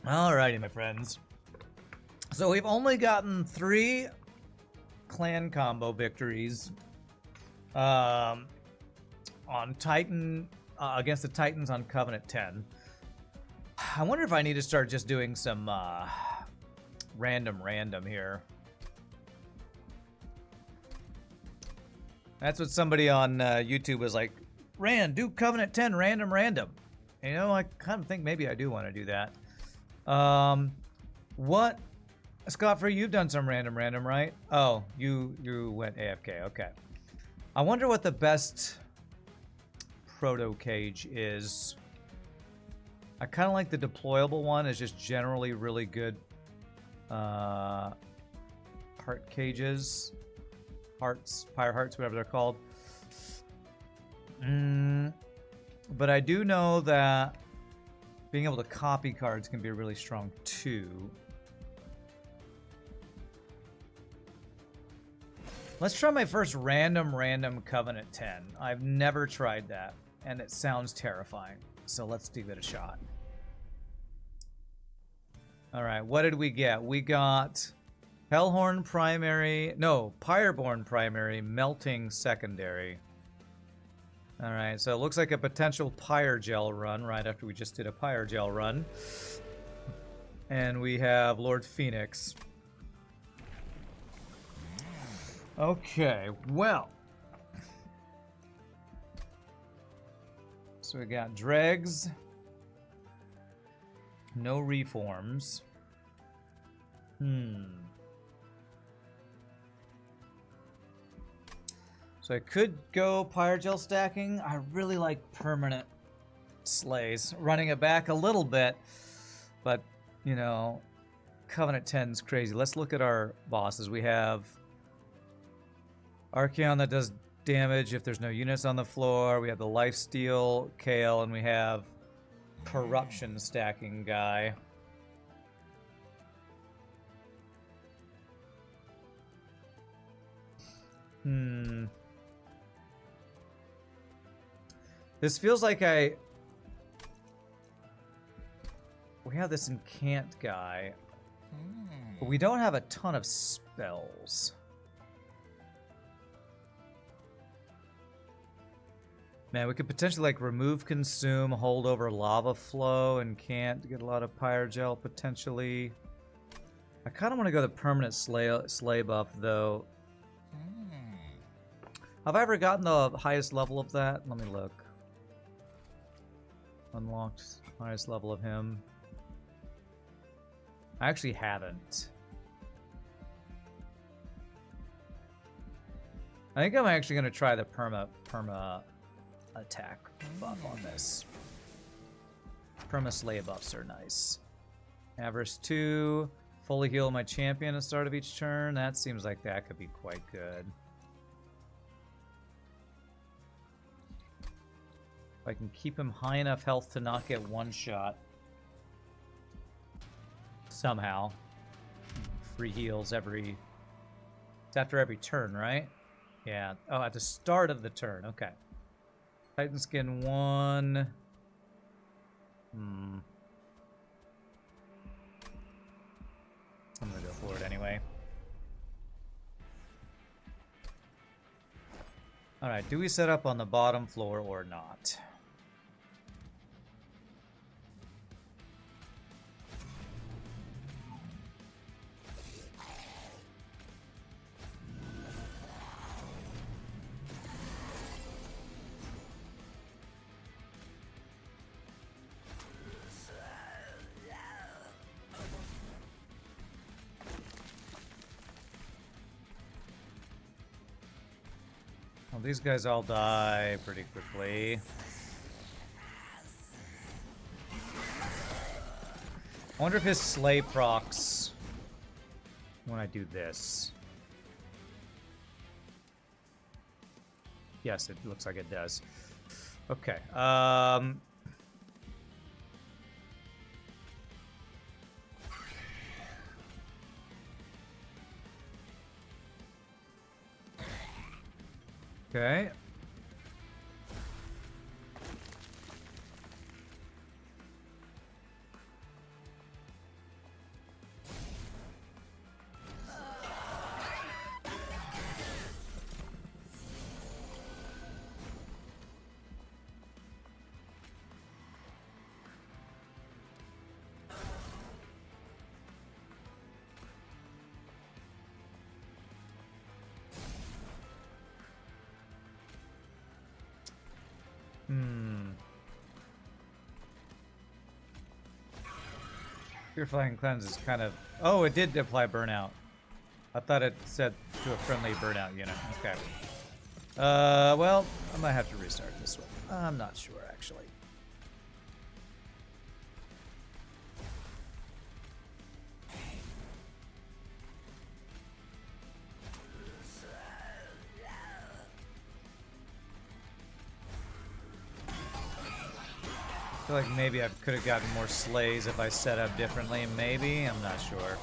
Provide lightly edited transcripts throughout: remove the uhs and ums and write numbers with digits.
Alrighty, my friends. So we've only gotten 3 clan combo victories on Titan against the Titans on Covenant 10. I wonder if I need to start just doing some random here. That's what somebody on YouTube was like, Rand, do Covenant 10 random. You know, I kind of think maybe I do want to do that. What? Scott Free, you've done some random, right? Oh, you went AFK, okay. I wonder what the best proto cage is. I kind of like the deployable one. It's just generally really good heart cages. Hearts, Pyre Hearts, whatever they're called. But I do know that being able to copy cards can be really strong too. Let's try my first random Covenant 10. I've never tried that, and it sounds terrifying. So let's give it a shot. Alright, what did we get? We got Hellhorn primary, no, Pyreborne primary, Melting secondary. Alright, so it looks like a potential Pyre Gel run right after we just did a Pyre Gel run. And we have Lord Fenix. Okay, well. So we got Dregs. No reforms. So I could go Pyre Gel stacking. I really like permanent slays. Running it back a little bit. But, you know, Covenant 10's crazy. Let's look at our bosses. We have Archeon that does damage if there's no units on the floor. We have the Lifesteal Kale, and we have Corruption stacking guy. This feels like we have this Incant guy, but we don't have a ton of spells. Man, we could potentially like remove consume, hold over lava flow, and can't get a lot of Pyre Gel potentially. I kind of want to go the permanent slay buff though. Have I ever gotten the highest level of that? Let me look. Unlocked highest level of him. I actually haven't. I think I'm actually going to try the perma attack buff on this. Perma slay buffs are nice. Avarice 2, fully heal my champion at the start of each turn. That seems like that could be quite good. If I can keep him high enough health to not get one shot. Somehow. Free heals every... It's after every turn, right? Yeah. Oh, at the start of the turn. Okay. Titan Skin 1. I'm gonna go for it anyway. Alright, do we set up on the bottom floor or not? Well, these guys all die pretty quickly. I wonder if his slay procs when I do this. Yes, it looks like it does. Okay. Okay. Purifying Cleanse is kind of... Oh, it did apply Burnout. I thought it said to a friendly Burnout unit. Okay. Well, I might have to restart this one. I'm not sure, actually. I feel like maybe I could have gotten more slays if I set up differently. Maybe? I'm not sure.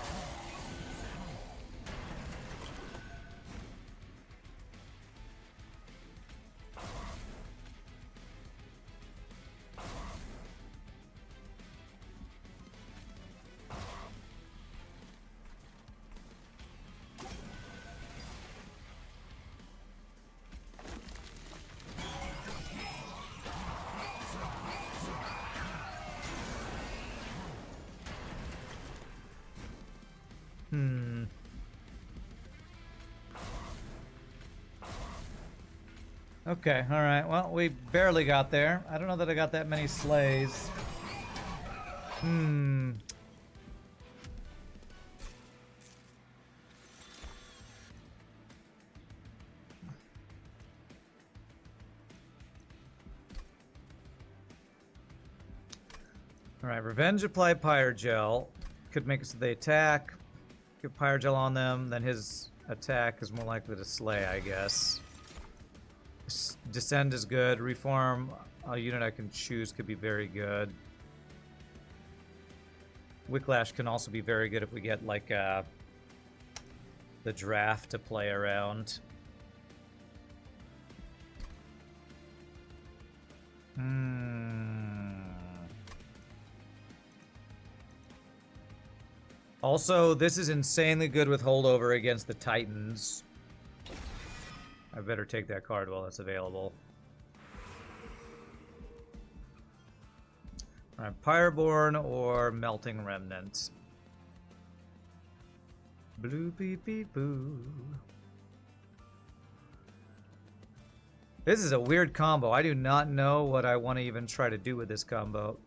Okay, alright. Well, we barely got there. I don't know that I got that many slays. Alright, Revenge apply Pyre Gel. Could make it so they attack. Get Pyre Gel on them, then his attack is more likely to slay, I guess. Descend is good. Reform a unit I can choose could be very good. Wicklash can also be very good if we get like the draft to play around. Also, this is insanely good with holdover against the Titans. I better take that card while it's available. Alright, Pyreborne or Melting Remnant. Blue beep beep boo. This is a weird combo. I do not know what I want to even try to do with this combo.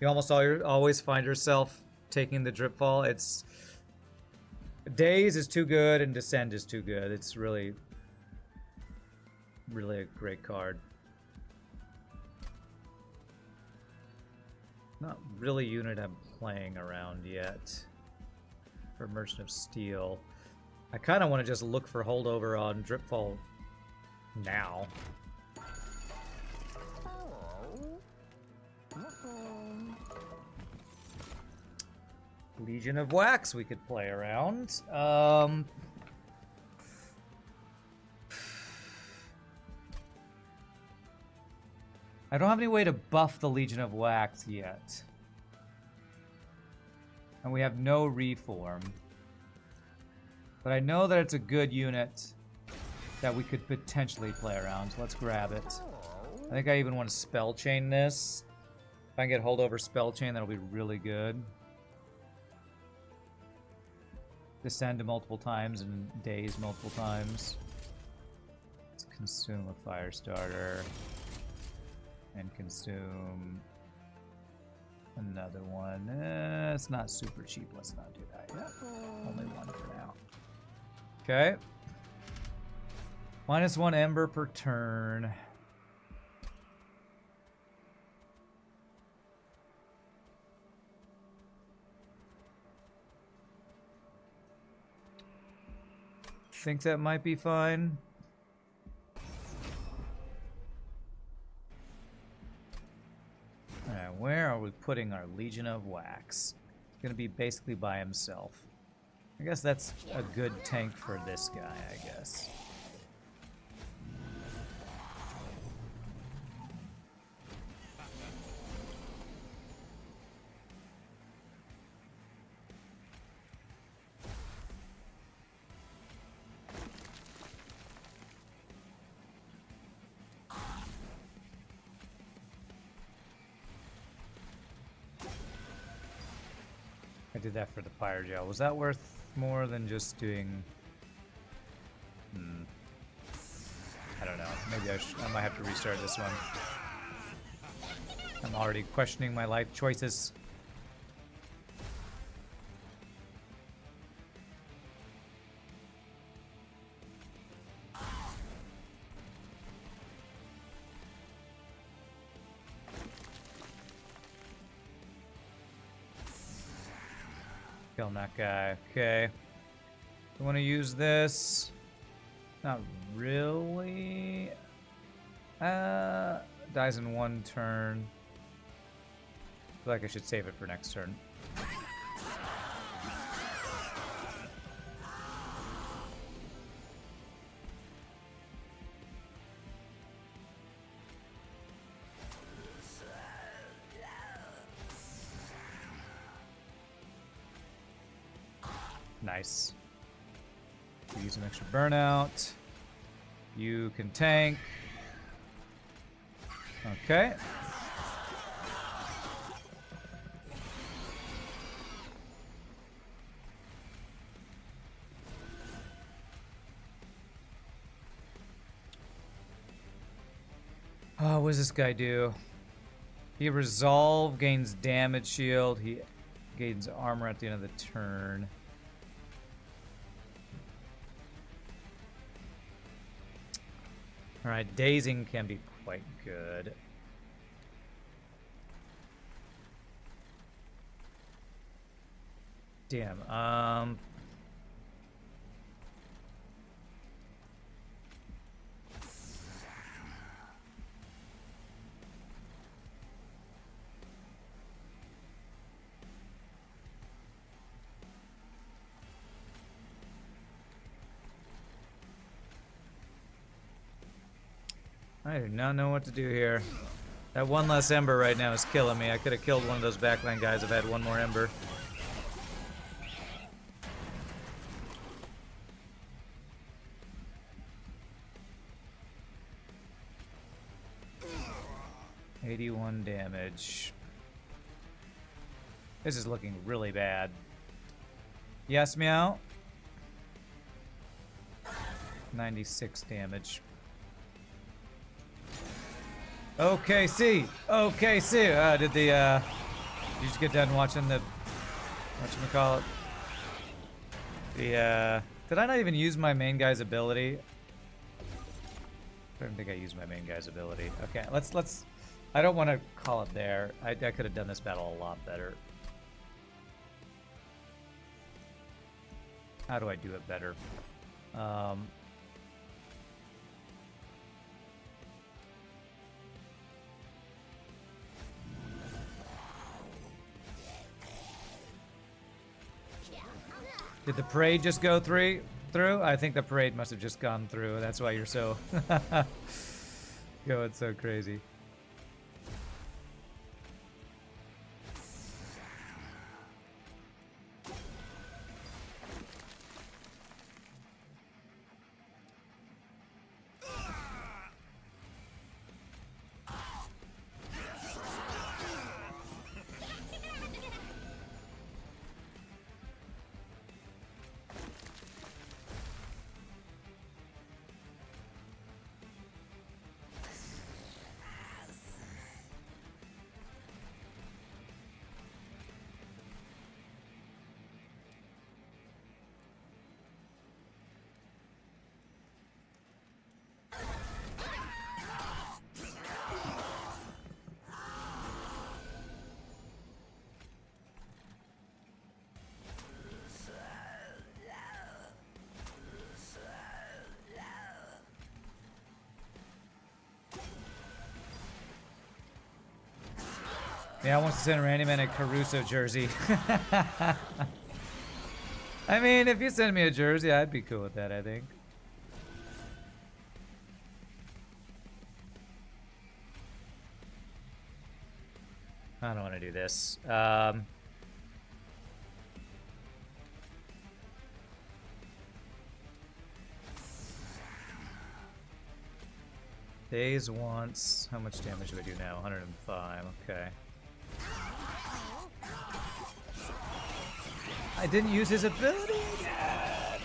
You almost always find yourself taking the Dripfall. It's... Daze is too good and Descend is too good. It's really a great card. Not really a unit I'm playing around yet. For Merchant of Steel. I kind of want to just look for holdover on Dripfall now. Legion of Wax we could play around. I don't have any way to buff the Legion of Wax yet. And we have no reform. But I know that it's a good unit that we could potentially play around. So let's grab it. I think I even want to spell chain this. If I can get holdover spell chain, that'll be really good. Descend multiple times and daze multiple times. Let's consume a fire starter. And consume another one. It's not super cheap. Let's not do that yet. Only one for now. Okay. -1 ember per turn. Think that might be fine. Alright, where are we putting our Legion of Wax? It's gonna be basically by himself. I guess that's a good tank for this guy, I guess. I did that for the Pyre Gel. Was that worth more than just doing... I don't know. Maybe I might have to restart this one. I'm already questioning my life choices. Killing that guy. Okay. I want to use this. Not really. Dies in one turn. I feel like I should save it for next turn. Nice. Use some extra burnout. You can tank. Okay. Oh, what does this guy do? He resolve, gains damage shield. He gains armor at the end of the turn. Alright, dazing can be quite good. Damn, I do not know what to do here. That one less ember right now is killing me. I could have killed one of those backline guys if I had one more ember. $81 damage. This is looking really bad. Yes, meow. 96 damage. OKC! OKC! Did you just get done watching the... whatchamacallit? Did I not even use my main guy's ability? I don't think I used my main guy's ability. Okay, let's... I don't want to call it there. I could have done this battle a lot better. How do I do it better? Did the parade just go through? I think the parade must have just gone through. That's why you're so going so crazy. Yeah, I want to send Randy Man a Caruso jersey. I mean, if you send me a jersey, I'd be cool with that, I think. I don't want to do this. Days once. How much damage do I do now? 105. Okay. I didn't use his ability again.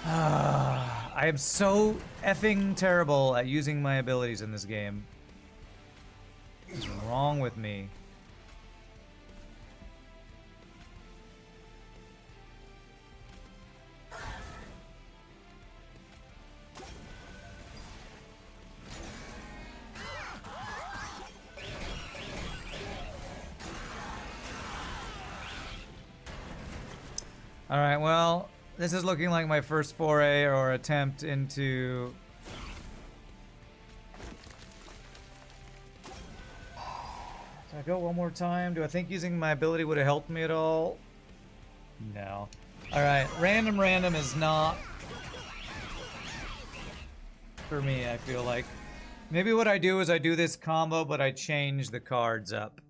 I am so effing terrible at using my abilities in this game. wrong with me? Alright, well, this is looking like my first foray or attempt into... Do I go one more time? Do I think using my ability would have helped me at all? No. Alright, random is not for me, I feel like. Maybe what I do is I do this combo, but I change the cards up.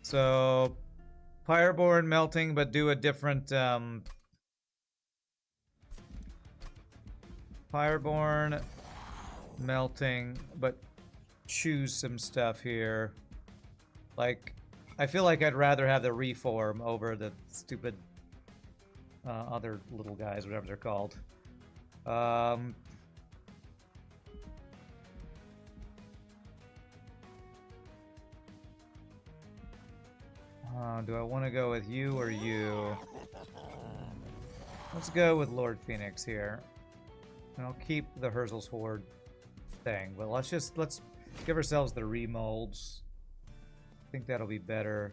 So... Pyreborne melting, but do a different, Pyreborne melting, but choose some stuff here. Like, I feel like I'd rather have the reform over the stupid, other little guys, whatever they're called. Do I want to go with you or you? Let's go with Lord Fenix here. And I'll keep the Herzl's Horde thing, but let's give ourselves the remolds. I think that'll be better.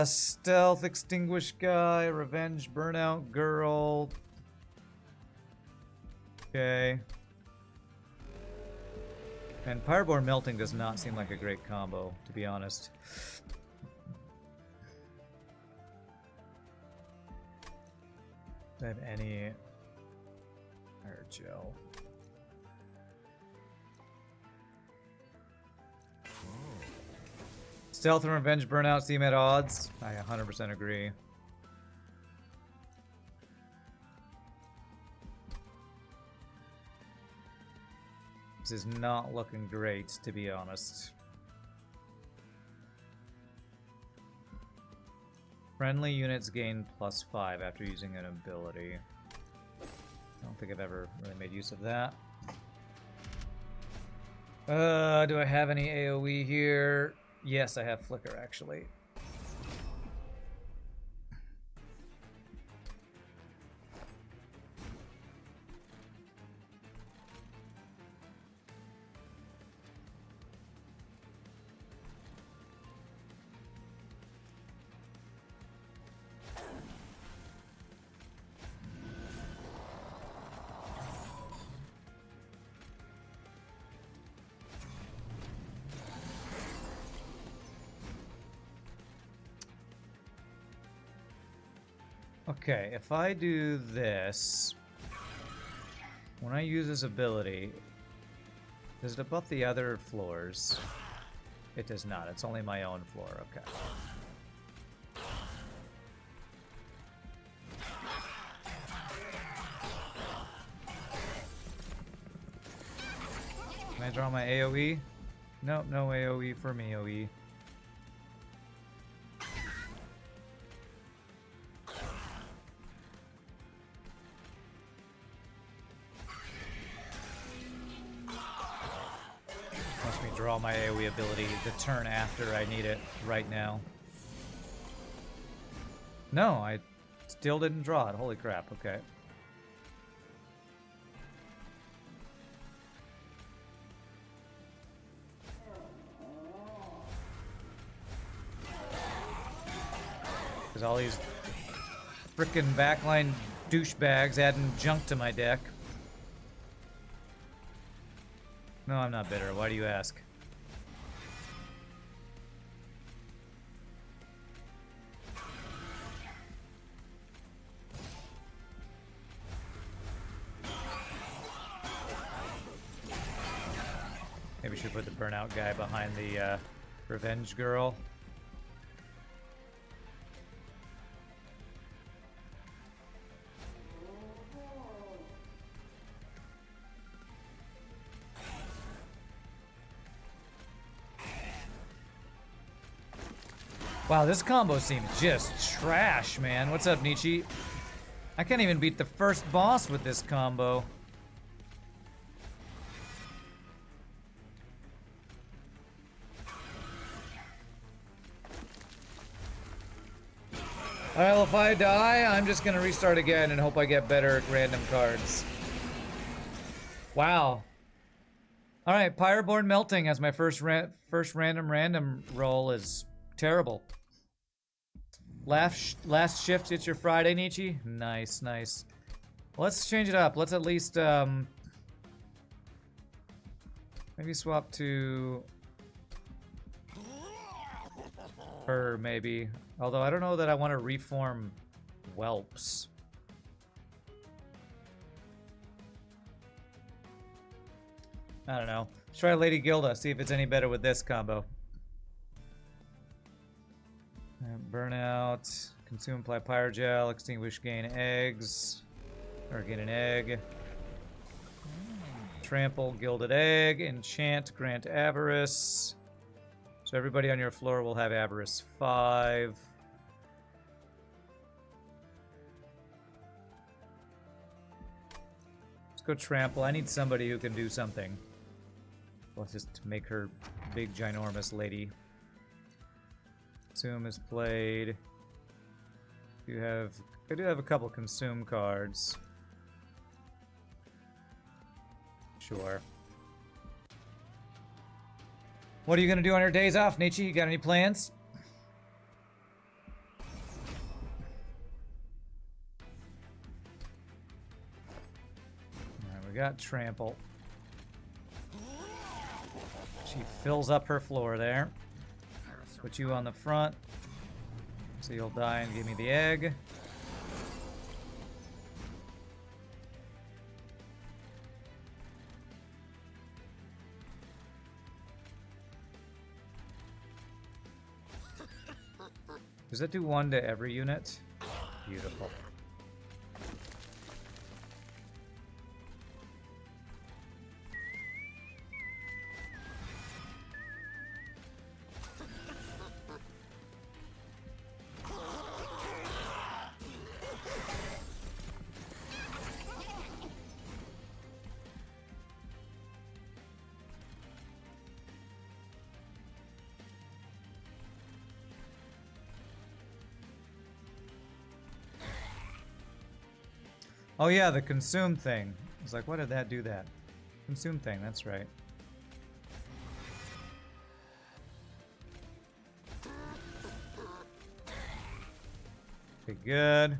Stealth Extinguish guy, Revenge Burnout girl. Okay. And Pyreborne melting does not seem like a great combo, to be honest. Do I have any air gel? Stealth and Revenge Burnout seem at odds. I 100% agree. This is not looking great, to be honest. Friendly units gain +5 after using an ability. I don't think I've ever really made use of that. Do I have any AoE here? Yes, I have Flicker, actually. Okay, if I do this, when I use this ability, does it buff the other floors? It does not. It's only my own floor. Okay. Can I draw my AoE? Nope, no AoE for me, OE. Draw my AoE ability the turn after I need it right now. No, I still didn't draw it. Holy crap, okay. There's all these frickin' backline douchebags adding junk to my deck. No, I'm not bitter. Why do you ask? Maybe we should put the burnout guy behind the revenge girl. Wow, this combo seems just trash, man. What's up, Nietzsche? I can't even beat the first boss with this combo. Alright, well if I die, I'm just gonna restart again and hope I get better random cards. Wow. Alright, Pyreborne melting as my first random roll is terrible. Last shift, it's your Friday, Nietzsche? Nice, nice. Let's change it up. Let's at least, maybe swap to her, maybe. Although I don't know that I want to reform whelps. I don't know. Let's try Lady Gilda, see if it's any better with this combo. Burnout, consume, apply Pyrogel, extinguish, gain eggs. Or gain an egg. Trample, gilded egg, enchant, grant avarice. So everybody on your floor will have avarice 5. Let's go trample. I need somebody who can do something. Let's just make her big, ginormous lady. Consume is played. I do have a couple consume cards. Sure. What are you gonna do on your days off, Nietzsche? You got any plans? Alright, we got trample. She fills up her floor there. Put you on the front. So you'll die and give me the egg. Does that do 1 to every unit? Beautiful. Oh yeah, the consume thing. I was like, what did that do that? Consume thing, that's right. Okay, good.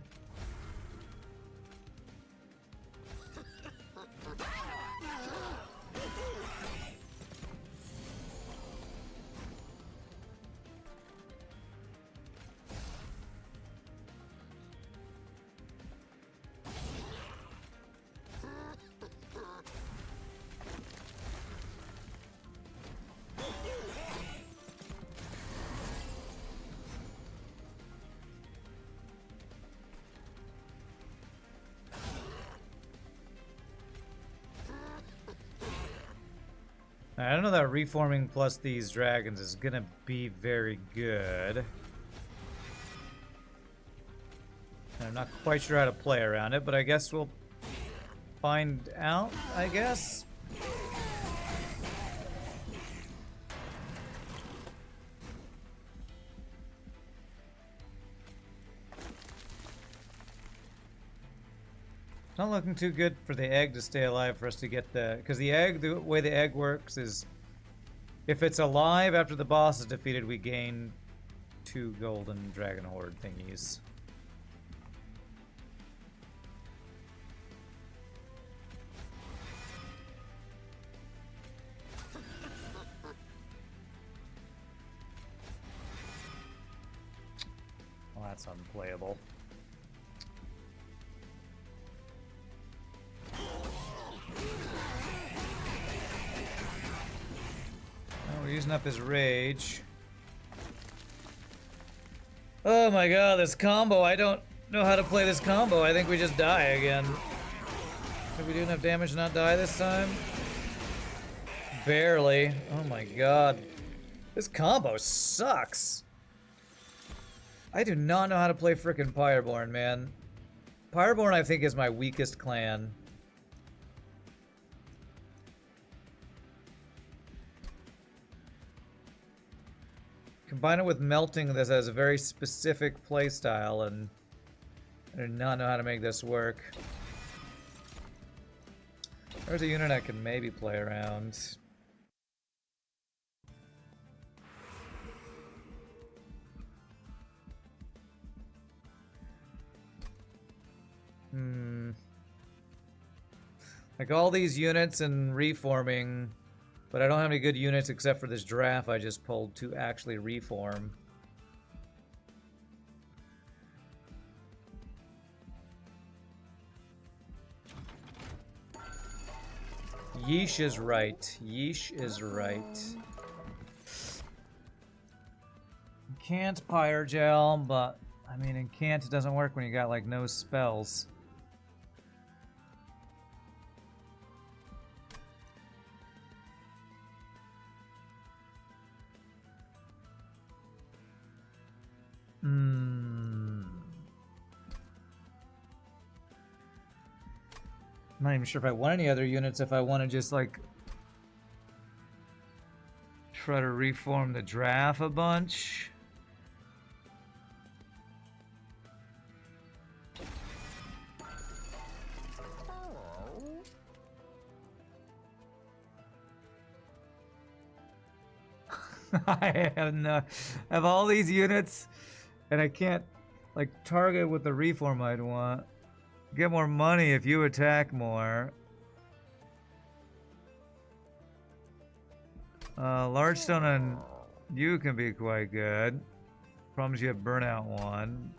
I don't know that reforming plus these dragons is gonna be very good. And I'm not quite sure how to play around it, but I guess we'll find out, I guess. Not looking too good for the egg to stay alive for us to get the... Because the egg, the way the egg works is... If it's alive after the boss is defeated, we gain 2 golden dragon horde thingies. Well, that's unplayable. We're using up his rage. Oh my god, this combo. I don't know how to play this combo. I think we just die again. Did we do enough damage to not die this time? Barely. Oh my god. This combo sucks. I do not know how to play frickin' Pyreborne, man. Pyreborne, I think, is my weakest clan. Combine it with melting. This has a very specific play style, and I do not know how to make this work. There's a unit I can maybe play around. Like all these units and reforming, but I don't have any good units except for this draft I just pulled to actually reform. Yeesh is right. Yeesh is right. Can't Pyre Gel, but I mean in Can't it doesn't work when you got like no spells. I'm not even sure if I want any other units, if I want to just like try to reform the draft a bunch. I have all these units and I can't like target with the reform I'd want. Get more money if you attack more. Large stone and you can be quite good. Problem is you have burnout 1.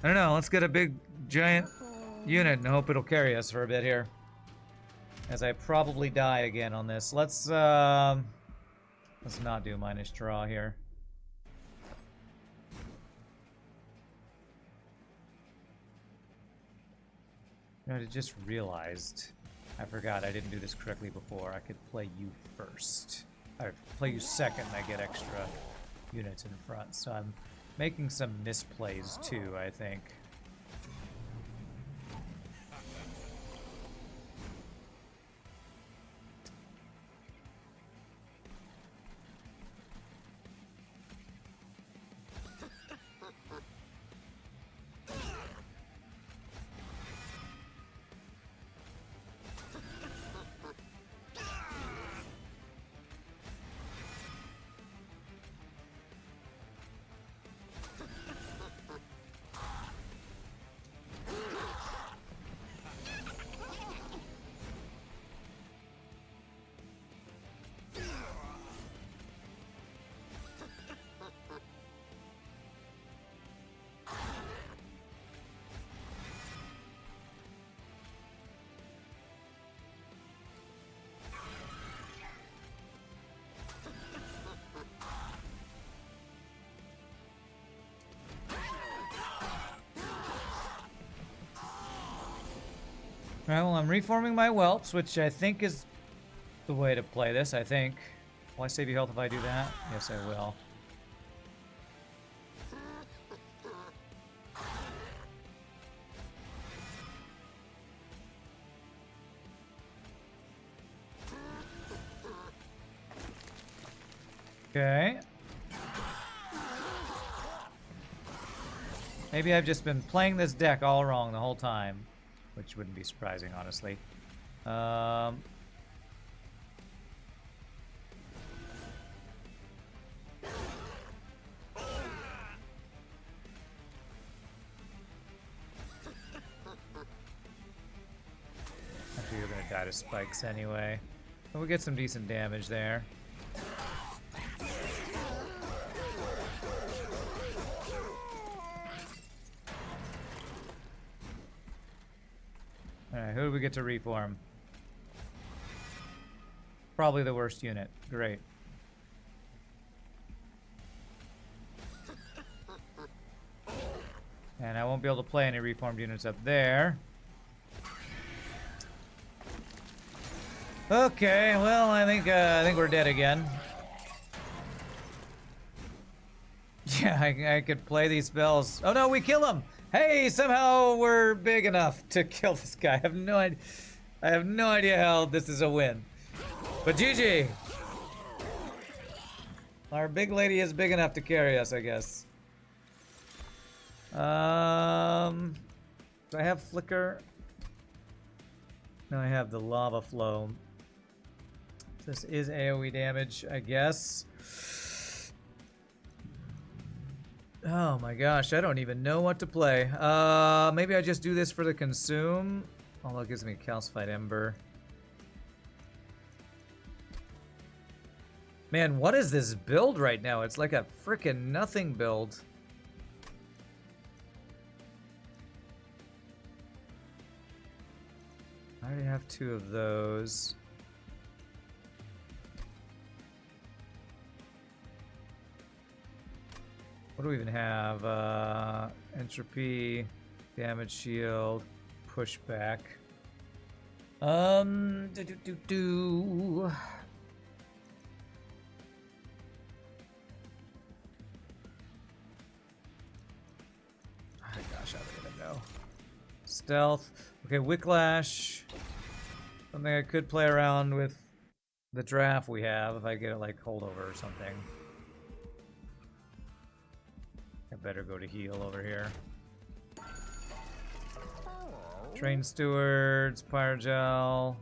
I don't know, let's get a big giant unit and hope it'll carry us for a bit here. As I probably die again on this. Let's not do minus draw here. I just realized I forgot I didn't do this correctly before. I could play you first. Or play you second and I get extra units in front. So I'm making some misplays too, I think. Alright, well, I'm reforming my whelps, which I think is the way to play this, I think. Will I save you health if I do that? Yes, I will. Okay. Maybe I've just been playing this deck all wrong the whole time. Which wouldn't be surprising, honestly. Actually, you're gonna die to spikes anyway. But we'll get some decent damage there. Alright, who do we get to reform? Probably the worst unit. Great. And I won't be able to play any reformed units up there. Okay, well, I think we're dead again. Yeah, I could play these spells. Oh no, we kill him! Hey, somehow we're big enough to kill this guy. I have no idea. I have no idea how this is a win. But GG. Our big lady is big enough to carry us, I guess. Do I have flicker? No, I have the lava flow. This is AoE damage, I guess. Oh my gosh, I don't even know what to play. Maybe I just do this for the consume. Oh, that gives me calcified ember. Man, what is this build right now? It's like a freaking nothing build. I already have 2 of those. What do we even have? Entropy, damage shield, pushback. Oh my gosh, I don't even know. Stealth. Okay, Wicklash. Something I could play around with the draft we have if I get it like holdover or something. I better go to heal over here. Train Stewards, Pyrogel.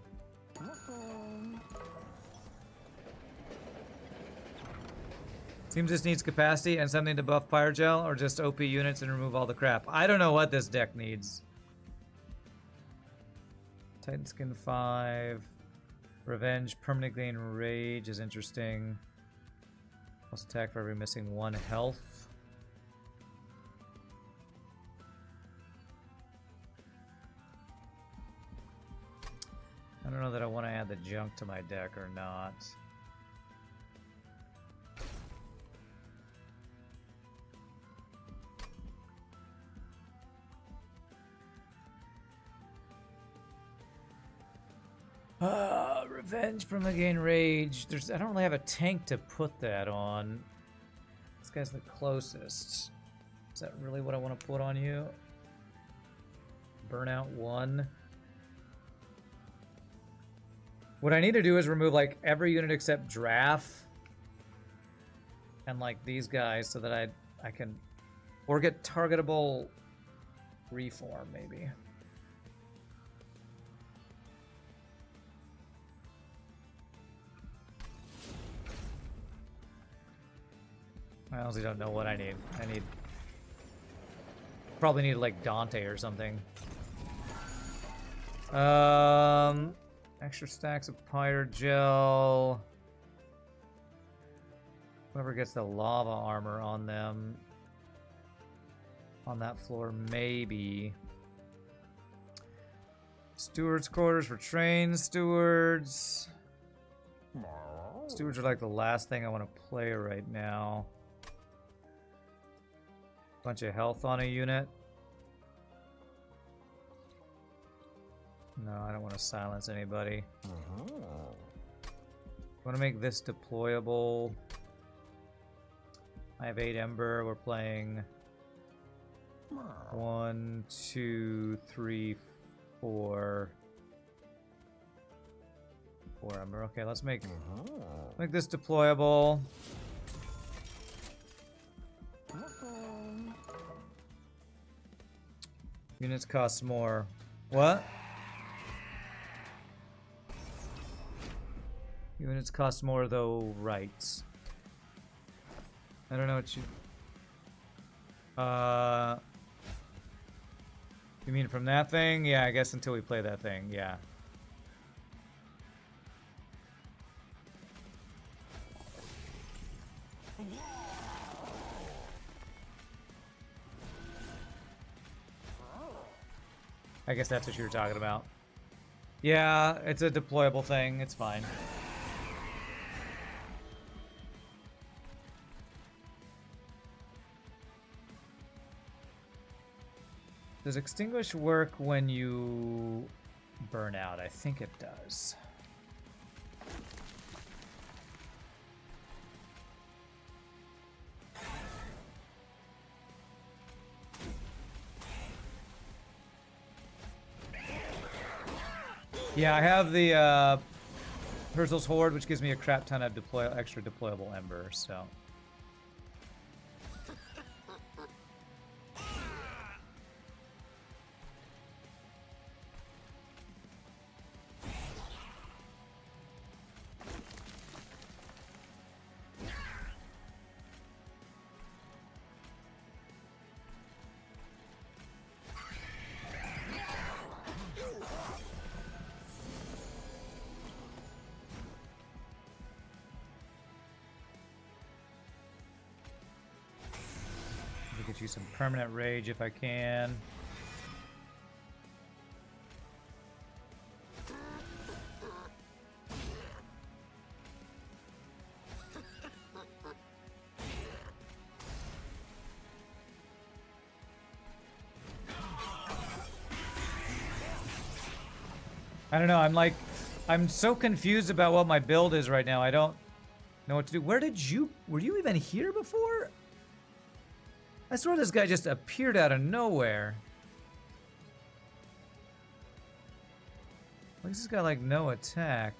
Seems this needs capacity and something to buff Pyrogel, or just OP units and remove all the crap. I don't know what this deck needs. Titan Skin 5. Revenge, permanent gain rage is interesting. Plus attack for every missing 1 health. I don't know that I want to add the junk to my deck or not. Revenge from again rage. I don't really have a tank to put that on. This guy's the closest. Is that really what I want to put on you? Burnout 1. What I need to do is remove like every unit except draft and like these guys so that I can, or get targetable reform maybe. I honestly don't know what I need. Probably need like Dante or something. Extra stacks of Pyrogel. Whoever gets the lava armor on them on that floor, maybe. Stewards' quarters for train stewards. Stewards are like the last thing I want to play right now. Bunch of health on a unit. No, I don't want to silence anybody. I want to make this deployable. I have 8 Ember. We're playing 1, 2, 3, 4. 4 Ember. Okay, let's make this deployable. Units cost more. What? Units cost more though, right? I don't know what you... You mean from that thing? Yeah, I guess until we play that thing, yeah. I guess that's what you were talking about. Yeah, it's a deployable thing. It's fine. Does extinguish work when you burn out? I think it does. Yeah, I have the Herzl's Horde, which gives me a crap ton of extra deployable embers, so. Get you some permanent rage if I can. I don't know, I'm so confused about what my build is right now. I don't know what to do. Were you even here before? I swear this guy just appeared out of nowhere. Why does this guy like no attack?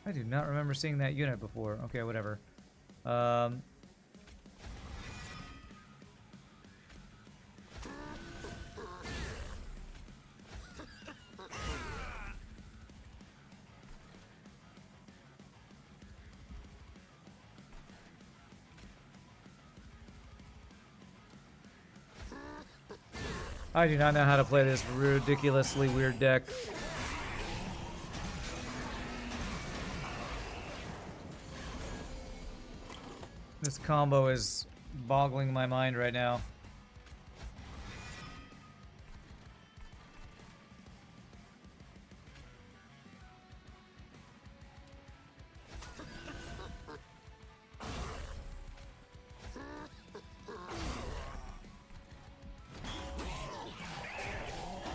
I do not remember seeing that unit before. Okay, whatever. I do not know how to play this ridiculously weird deck. This combo is boggling my mind right now.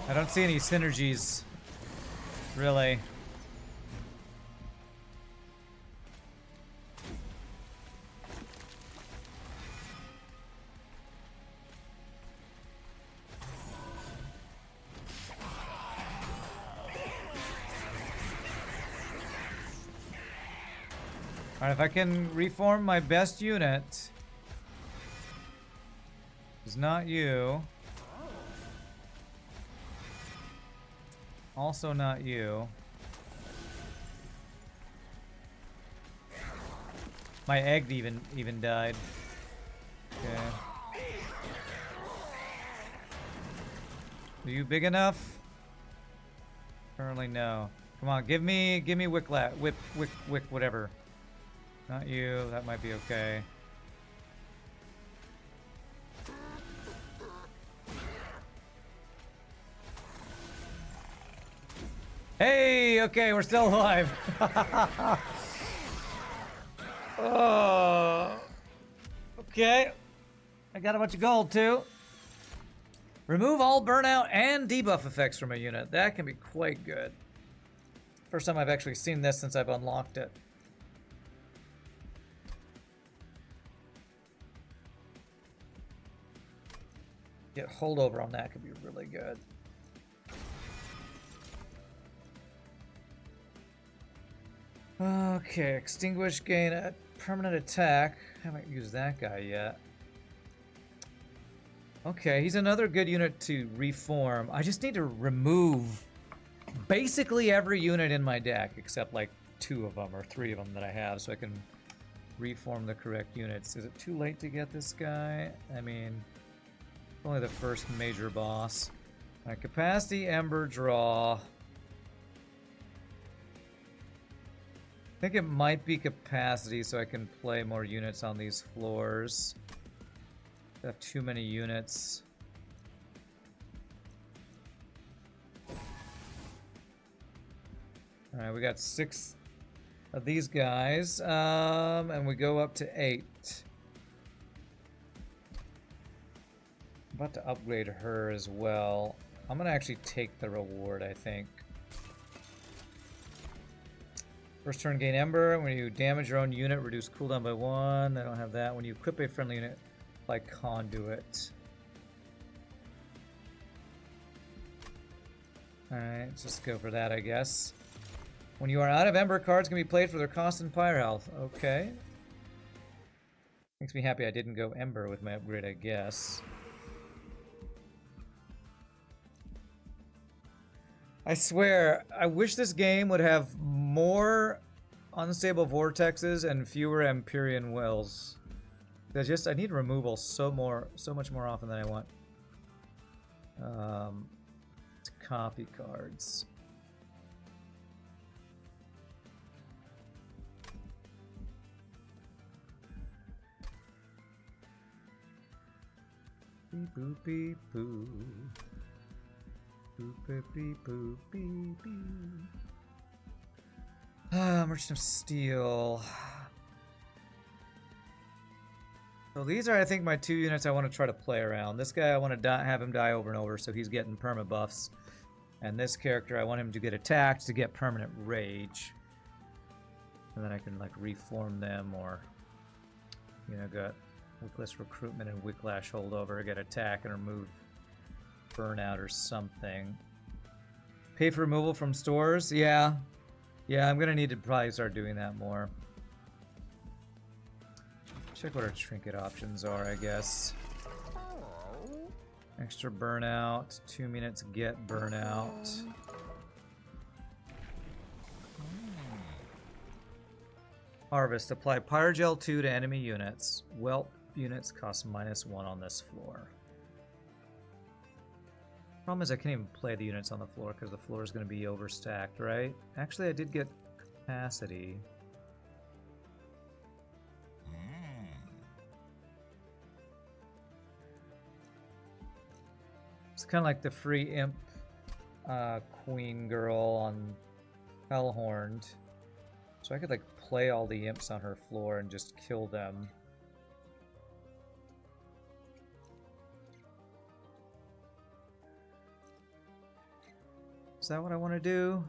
I don't see any synergies, really. Alright, if I can reform my best unit, it's not you. Also not you. My egg even died. Okay. Are you big enough? Apparently no. Come on, give me wick, whatever. Not you. That might be okay. Hey, okay, we're still alive. Oh, okay. I got a bunch of gold too. Remove all burnout and debuff effects from a unit. That can be quite good. First time I've actually seen this since I've unlocked it. Get holdover on that could be really good. Okay, extinguish, gain a permanent attack. Haven't used that guy yet. Okay, he's another good unit to reform. I just need to remove basically every unit in my deck except like 2 of them or 3 of them that I have so I can reform the correct units. Is it too late to get this guy? I mean, only the first major boss. Alright, capacity, ember, draw. I think it might be capacity so I can play more units on these floors. I have too many units. Alright, we got 6 of these guys, and we go up to 8. I'm about to upgrade her as well. I'm gonna actually take the reward, I think. First turn, gain Ember. When you damage your own unit, reduce cooldown by 1. I don't have that. When you equip a friendly unit, apply Conduit. Alright, let's just go for that, I guess. When you are out of Ember, cards can be played for their constant Pyre health. Okay. Makes me happy I didn't go Ember with my upgrade, I guess. I swear, I wish this game would have more unstable vortexes and fewer Empyrean wills. I need removal so much more often than I want. To copy cards. Beep boop beep boo. Boop beep beep boop beep beep. Merchant of Steel. So these are, I think, my 2 units I want to try to play around. This guy I want to have him die over and over, so he's getting perma buffs. And this character I want him to get attacked to get permanent rage. And then I can like reform them, or got Wickless Recruitment and Wicklash Holdover, get attack and remove Burnout or something. Pay for removal from stores? Yeah, I'm gonna need to probably start doing that more. Check what our trinket options are, I guess. Extra burnout, 2 minutes get burnout. Harvest, apply Pyrogel 2 to enemy units. Whelp units cost -1 on this floor. Problem is I can't even play the units on the floor because the floor is going to be overstacked, right? Actually, I did get capacity. It's kind of like the free imp queen girl on Hellhorned. So I could like play all the imps on her floor and just kill them. Is that what I want to do?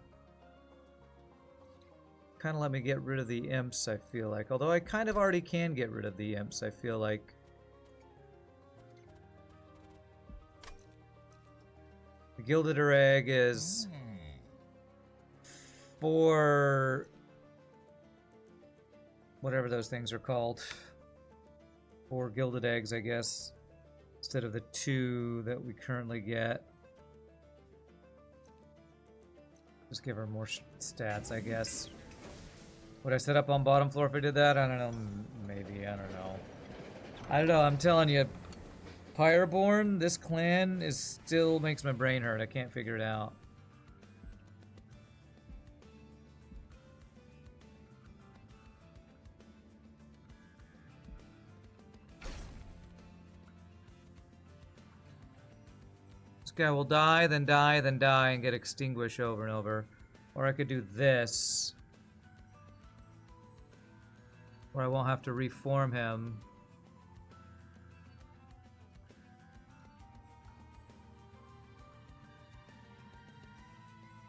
Kind of let me get rid of the imps, I feel like. Although I kind of already can get rid of the imps, I feel like. The Gilded Egg is 4... whatever those things are called. 4 Gilded Eggs, I guess. Instead of the 2 that we currently get. Just give her more stats, I guess. Would I set up on bottom floor if I did that? I don't know. Maybe. I don't know. I don't know. I'm telling you. Pyreborne, this clan still makes my brain hurt. I can't figure it out. This guy will die, then die, then die, and get extinguished over and over. Or I could do this. Where I won't have to reform him.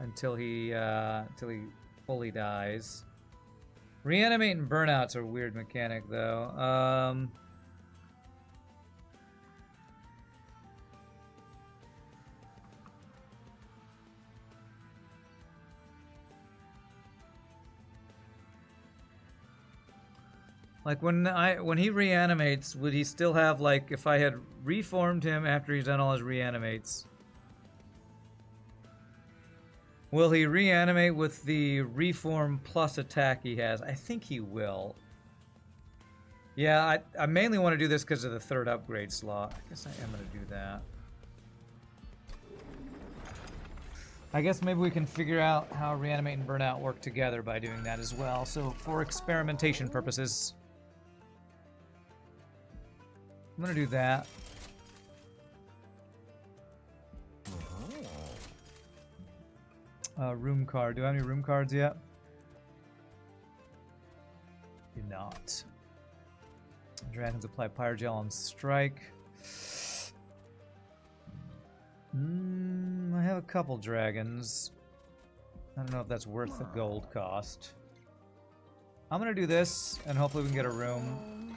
Until he fully dies. Reanimate and burnout's a weird mechanic, though. Like when he reanimates, would he still have, like, if I had reformed him after he's done all his reanimates? Will he reanimate with the reform plus attack he has? I think he will. Yeah, I mainly want to do this because of the 3rd upgrade slot. I guess I am going to do that. I guess maybe we can figure out how reanimate and burnout work together by doing that as well. So for experimentation purposes, I'm going to do that. Room card. Do I have any room cards yet? Do not. Dragons apply Pyrogel on strike. I have a couple dragons. I don't know if that's worth the gold cost. I'm gonna do this, and hopefully we can get a room.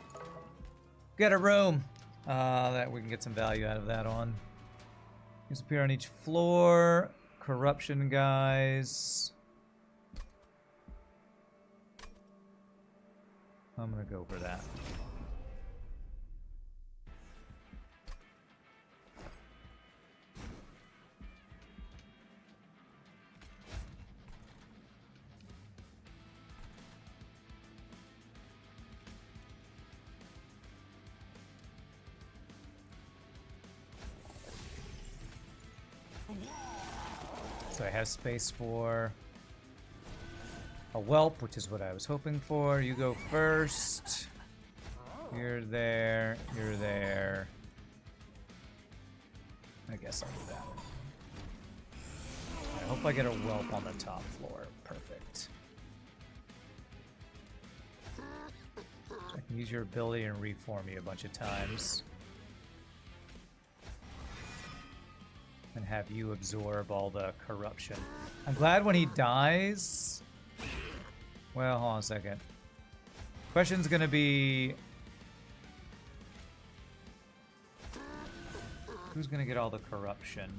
Get a room! That we can get some value out of that on. These appear on each floor. corruption guys. I'm gonna go for that. So I have space for a whelp, which is what I was hoping for. You go first. You're there. You're there. I guess I'll do that. I hope I get a whelp on the top floor. Perfect. I can use your ability and reform you a bunch of times. And have you absorb all the corruption. I'm glad when he dies... Well, hold on a second. Question's gonna be... Who's gonna get all the corruption?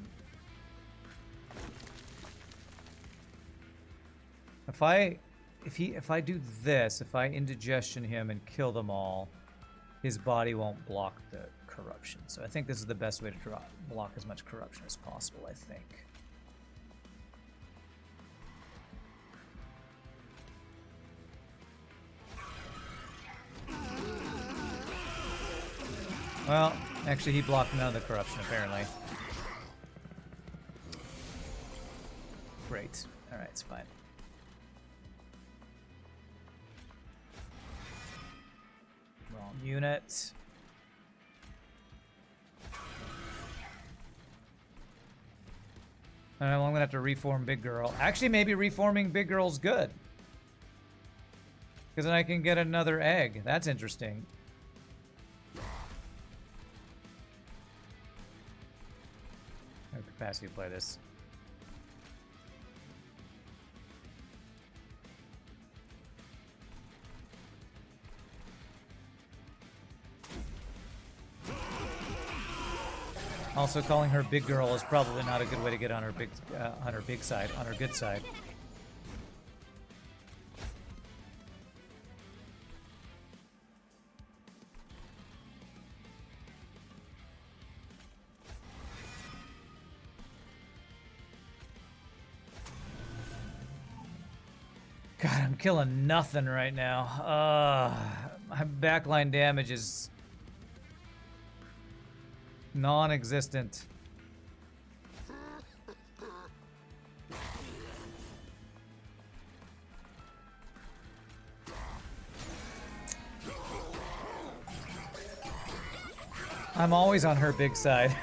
If I do this, if I indigestion him and kill them all, his body won't block the corruption. So I think this is the best way to block as much corruption as possible, I think. Well, actually he blocked none of the corruption, apparently. Great. Alright, it's fine. Wrong unit. I don't know, I'm gonna have to reform Big Girl. Actually, maybe reforming Big Girl's good. Because then I can get another egg. That's interesting. I have capacity to play this. Also, calling her Big Girl is probably not a good way to get on her big side, on her good side. God, I'm killing nothing right now. My backline damage is non-existent. I'm always on her big side.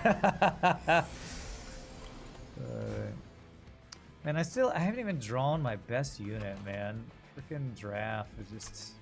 And I haven't even drawn my best unit, man. Freaking draft is just...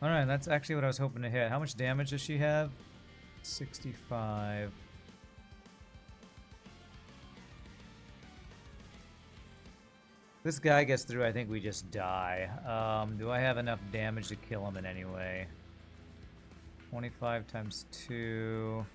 Alright, that's actually what I was hoping to hit. How much damage does she have? 65. This guy gets through, I think we just die. Do I have enough damage to kill him in any way? 25 times 2...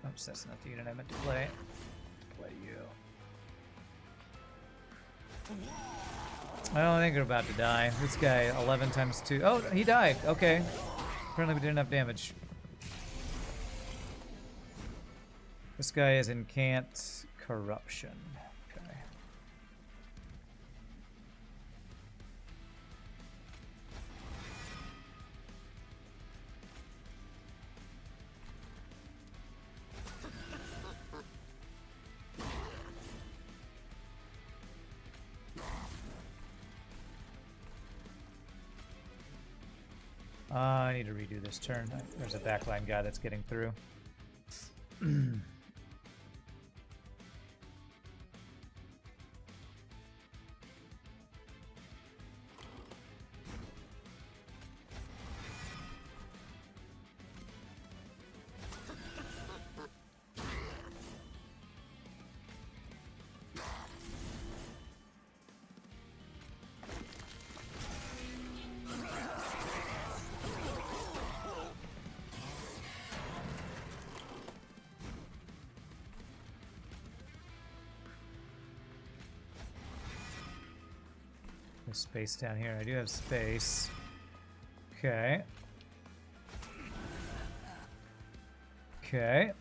Oops, that's not the unit I meant to play. play you. I think we're about to die. This guy, 11 times 2. Oh, he died. Okay. Apparently we did enough damage. This guy is Incant Corruption. Okay. I need to redo this turn. There's a backline guy that's getting through. Space down here. I do have space. Okay. Okay.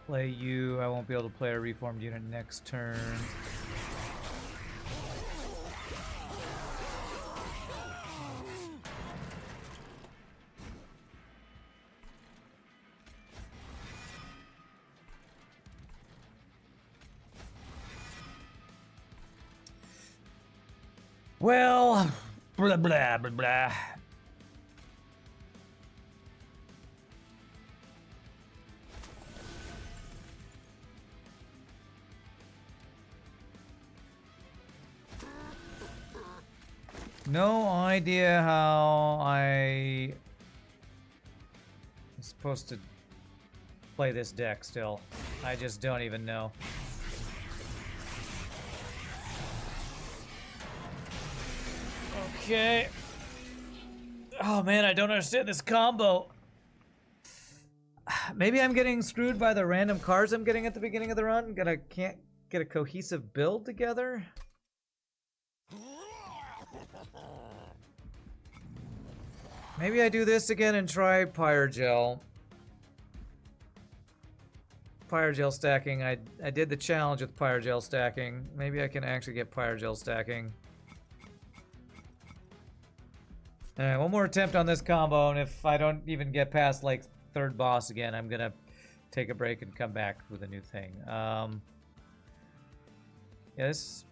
Play you. I won't be able to play a reformed unit next turn. Well, blah, blah, blah, blah. No idea how I'm supposed to play this deck still. I just don't even know. Okay. Oh man, I don't understand this combo. Maybe I'm getting screwed by the random cards I'm getting at the beginning of the run. Can't get a cohesive build together. Maybe I do this again and try Pyregel. Pyregel stacking. I did the challenge with Pyregel stacking. Maybe I can actually get Pyregel stacking. Alright, one more attempt on this combo, and if I don't even get past, like, third boss again, I'm gonna take a break and come back with a new thing. Yes.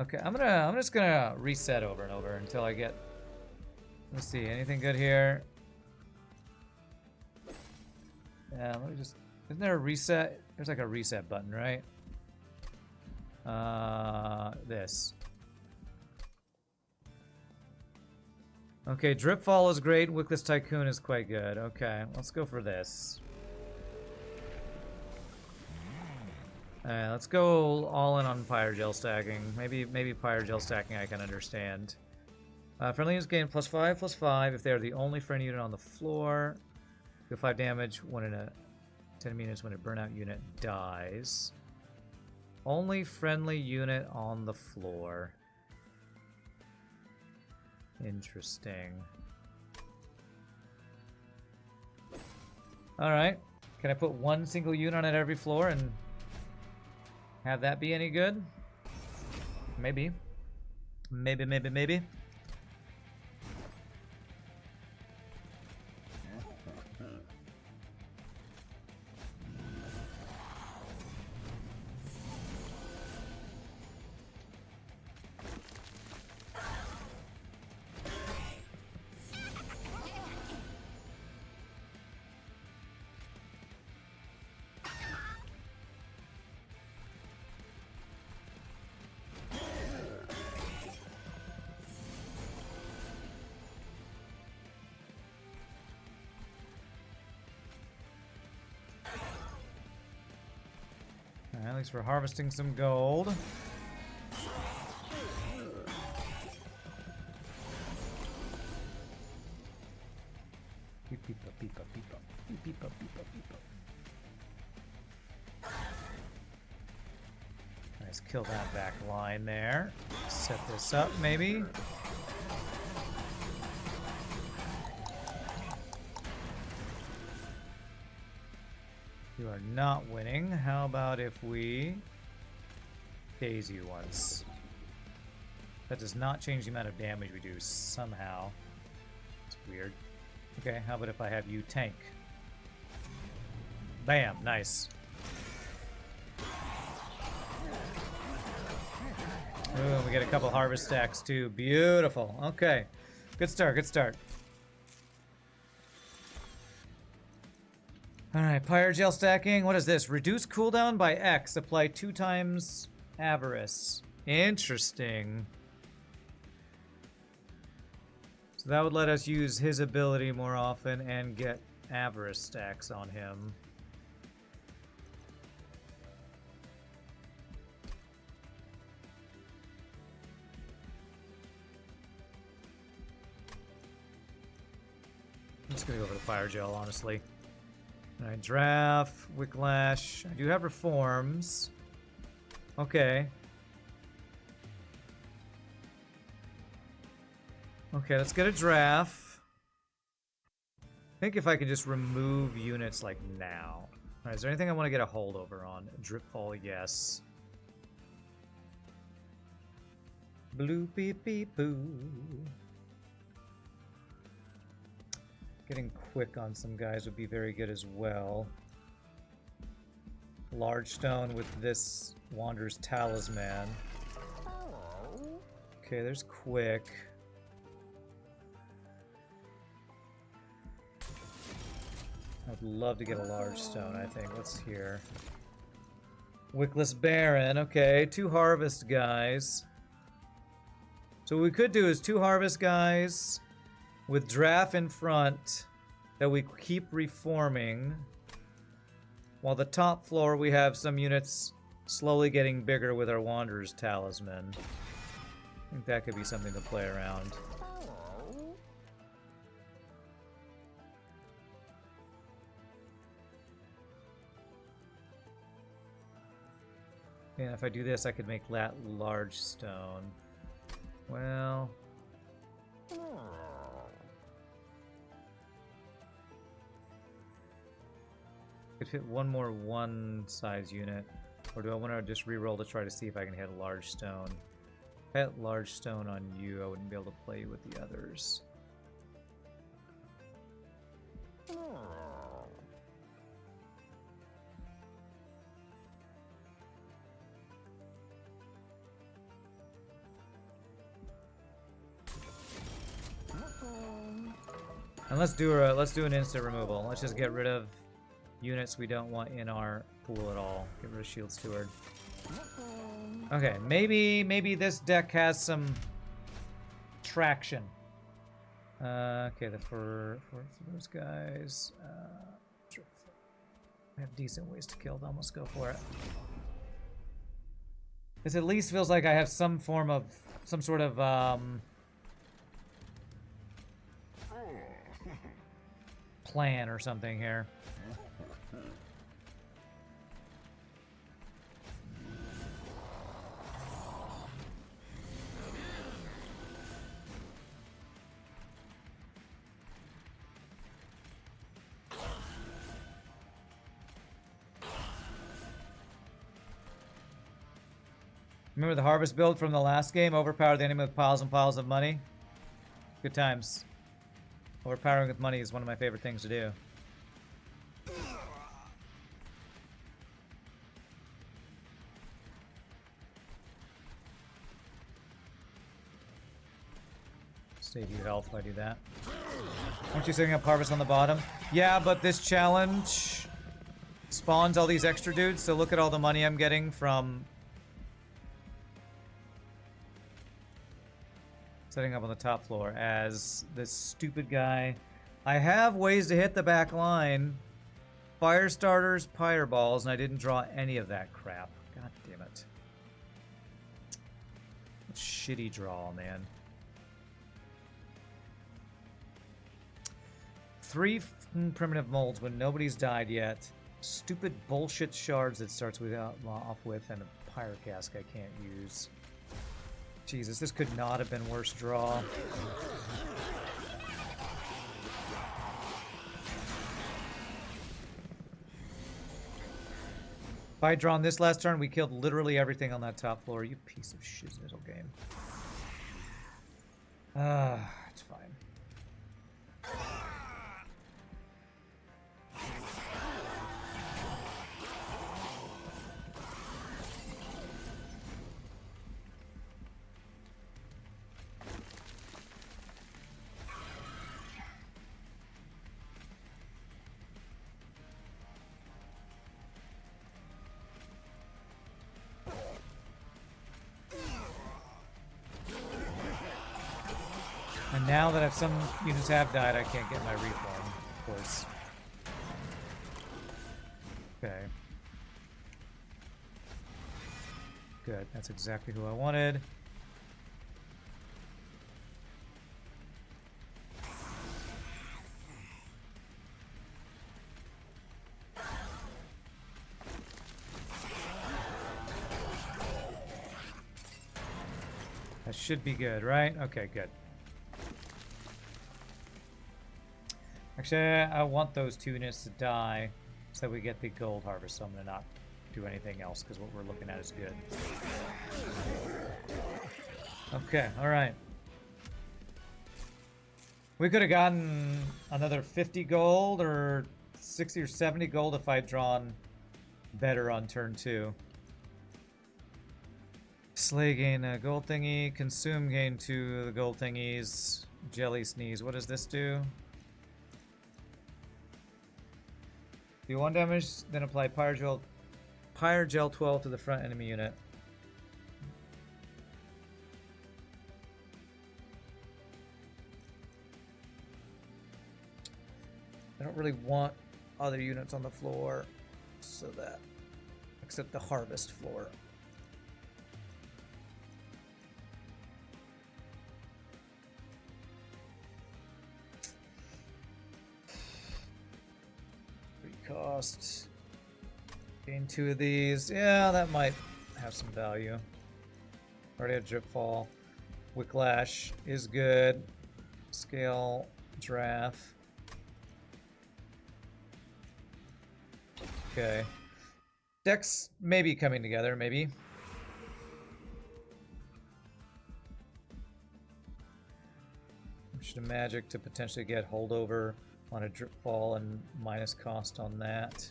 Okay, I'm just gonna reset over and over until I get... Let's see, anything good here? Yeah, let me just... Isn't there a reset? There's like a reset button, right? This. Okay, Dripfall is great. Wickless Tycoon is quite good. Okay, let's go for this. Alright, let's go all in on Pyregel stacking. Maybe Pyregel stacking I can understand. Friendly units gain +5/+5 if they are the only friendly unit on the floor. Deal 5 damage when in a 10 minutes when a burnout unit dies. Only friendly unit on the floor. Interesting. Alright. Can I put one single unit on every floor and have that be any good? Maybe. Maybe. least we're harvesting some gold. Nice, kill that back line there. Set this up, maybe. You are not winning. How about if we daze you once? That does not change the amount of damage we do somehow. It's weird. Okay, how about if I have you tank? Bam, nice. Ooh, we get a couple harvest stacks too. Beautiful. Okay. Good start, good start. Alright, Pyre Gel stacking. What is this? Reduce cooldown by X. Apply 2 times Avarice. Interesting. So that would let us use his ability more often and get Avarice stacks on him. I'm just gonna go for the Fire Gel, honestly. Alright, Draft, Wicklash. I do have Reforms. Okay. Okay, let's get a Draft. I think if I could just remove units like now. Alright, is there anything I want to get a holdover on? Dripfall, yes. Blue beep beep boo. Getting quick on some guys would be very good as well. Large stone with this Wanderer's Talisman. Okay, there's quick. I'd love to get a large stone, I think. What's here? Wickless Baron. Okay, 2 harvest guys. So what we could do is 2 harvest guys with Draft in front that we keep reforming. While the top floor we have some units slowly getting bigger with our Wanderer's Talisman. I think that could be something to play around. And if I do this, I could make that large stone. Well... could hit one more one-size unit. Or do I want to just reroll to try to see if I can hit a large stone? If I hit large stone on you, I wouldn't be able to play with the others. And let's do an instant removal. Let's just get rid of units we don't want in our pool at all. Get rid of Shield Steward. Okay, maybe this deck has some traction. Okay, for those guys, I have decent ways to kill them. Let's go for it. This at least feels like I have some sort of plan or something here. Remember the harvest build from the last game? Overpower the enemy with piles and piles of money? Good times. Overpowering with money is one of my favorite things to do. Save you health if I do that. Aren't you setting up harvest on the bottom? Yeah, but this challenge spawns all these extra dudes, so look at all the money I'm getting from setting up on the top floor as this stupid guy. I have ways to hit the back line. Fire starters, pyre balls, and I didn't draw any of that crap. God damn it. Shitty draw, man. 3 primitive molds when nobody's died yet. Stupid bullshit shards that starts off with, and a pyre cask I can't use. Jesus, this could not have been worse draw. If I had drawn this last turn, we killed literally everything on that top floor. You piece of shiznittle game. It's fine. And now that some units have died, I can't get my reform, of course. Okay. Good, that's exactly who I wanted. That should be good, right? Okay, good. Actually, I want those 2 units to die so that we get the gold harvest, so I'm going to not do anything else because what we're looking at is good. Okay, alright. We could have gotten another 50 gold or 60 or 70 gold if I'd drawn better on turn 2. Slay gain a gold thingy, consume gain 2 of the gold thingies, jelly sneeze. What does this do? Do 1 damage, then apply Pyre Gel 12 to the front enemy unit. I don't really want other units on the floor, so that, except the harvest floor. Cost. Gain 2 of these. Yeah, that might have some value. Already had Drip Fall. Wicklash is good. Scale Giraffe. Okay. Decks may be coming together, maybe. Should have magic to potentially get holdover on a Drip Fall and minus cost on that.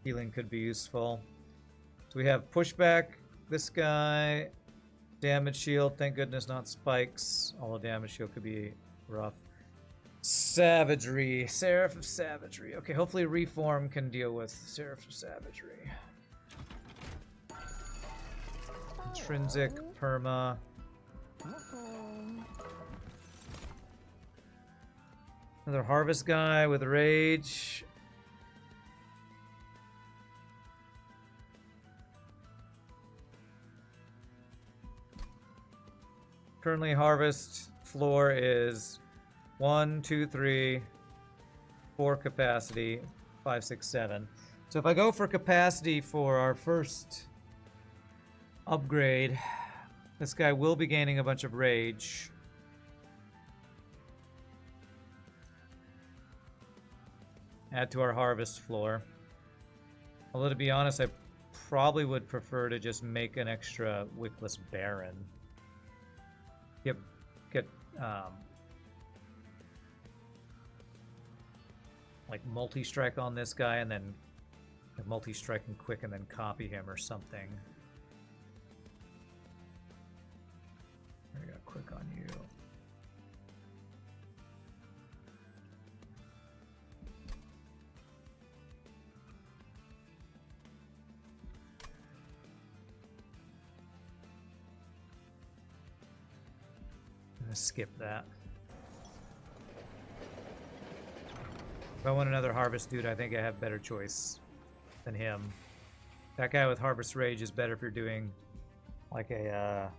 Healing could be useful. So we have pushback, this guy, damage shield, thank goodness not spikes. Although damage shield could be rough. Savagery, Seraph of Savagery. Okay, hopefully Reform can deal with Seraph of Savagery. Intrinsic, Perma. Another Harvest guy with Rage. Currently Harvest floor is 1, 2, 3, 4 capacity, 5, 6, 7. So if I go for capacity for our first upgrade, this guy will be gaining a bunch of Rage. Add to our harvest floor. Although to be honest, I probably would prefer to just make an extra Wickless Baron. Get like multi-strike on this guy and then multi-strike and quick and then copy him or something. I got quick on you. Skip that. If I want another harvest dude, I think I have better choice than him. That guy with Harvest Rage is better if you're doing like a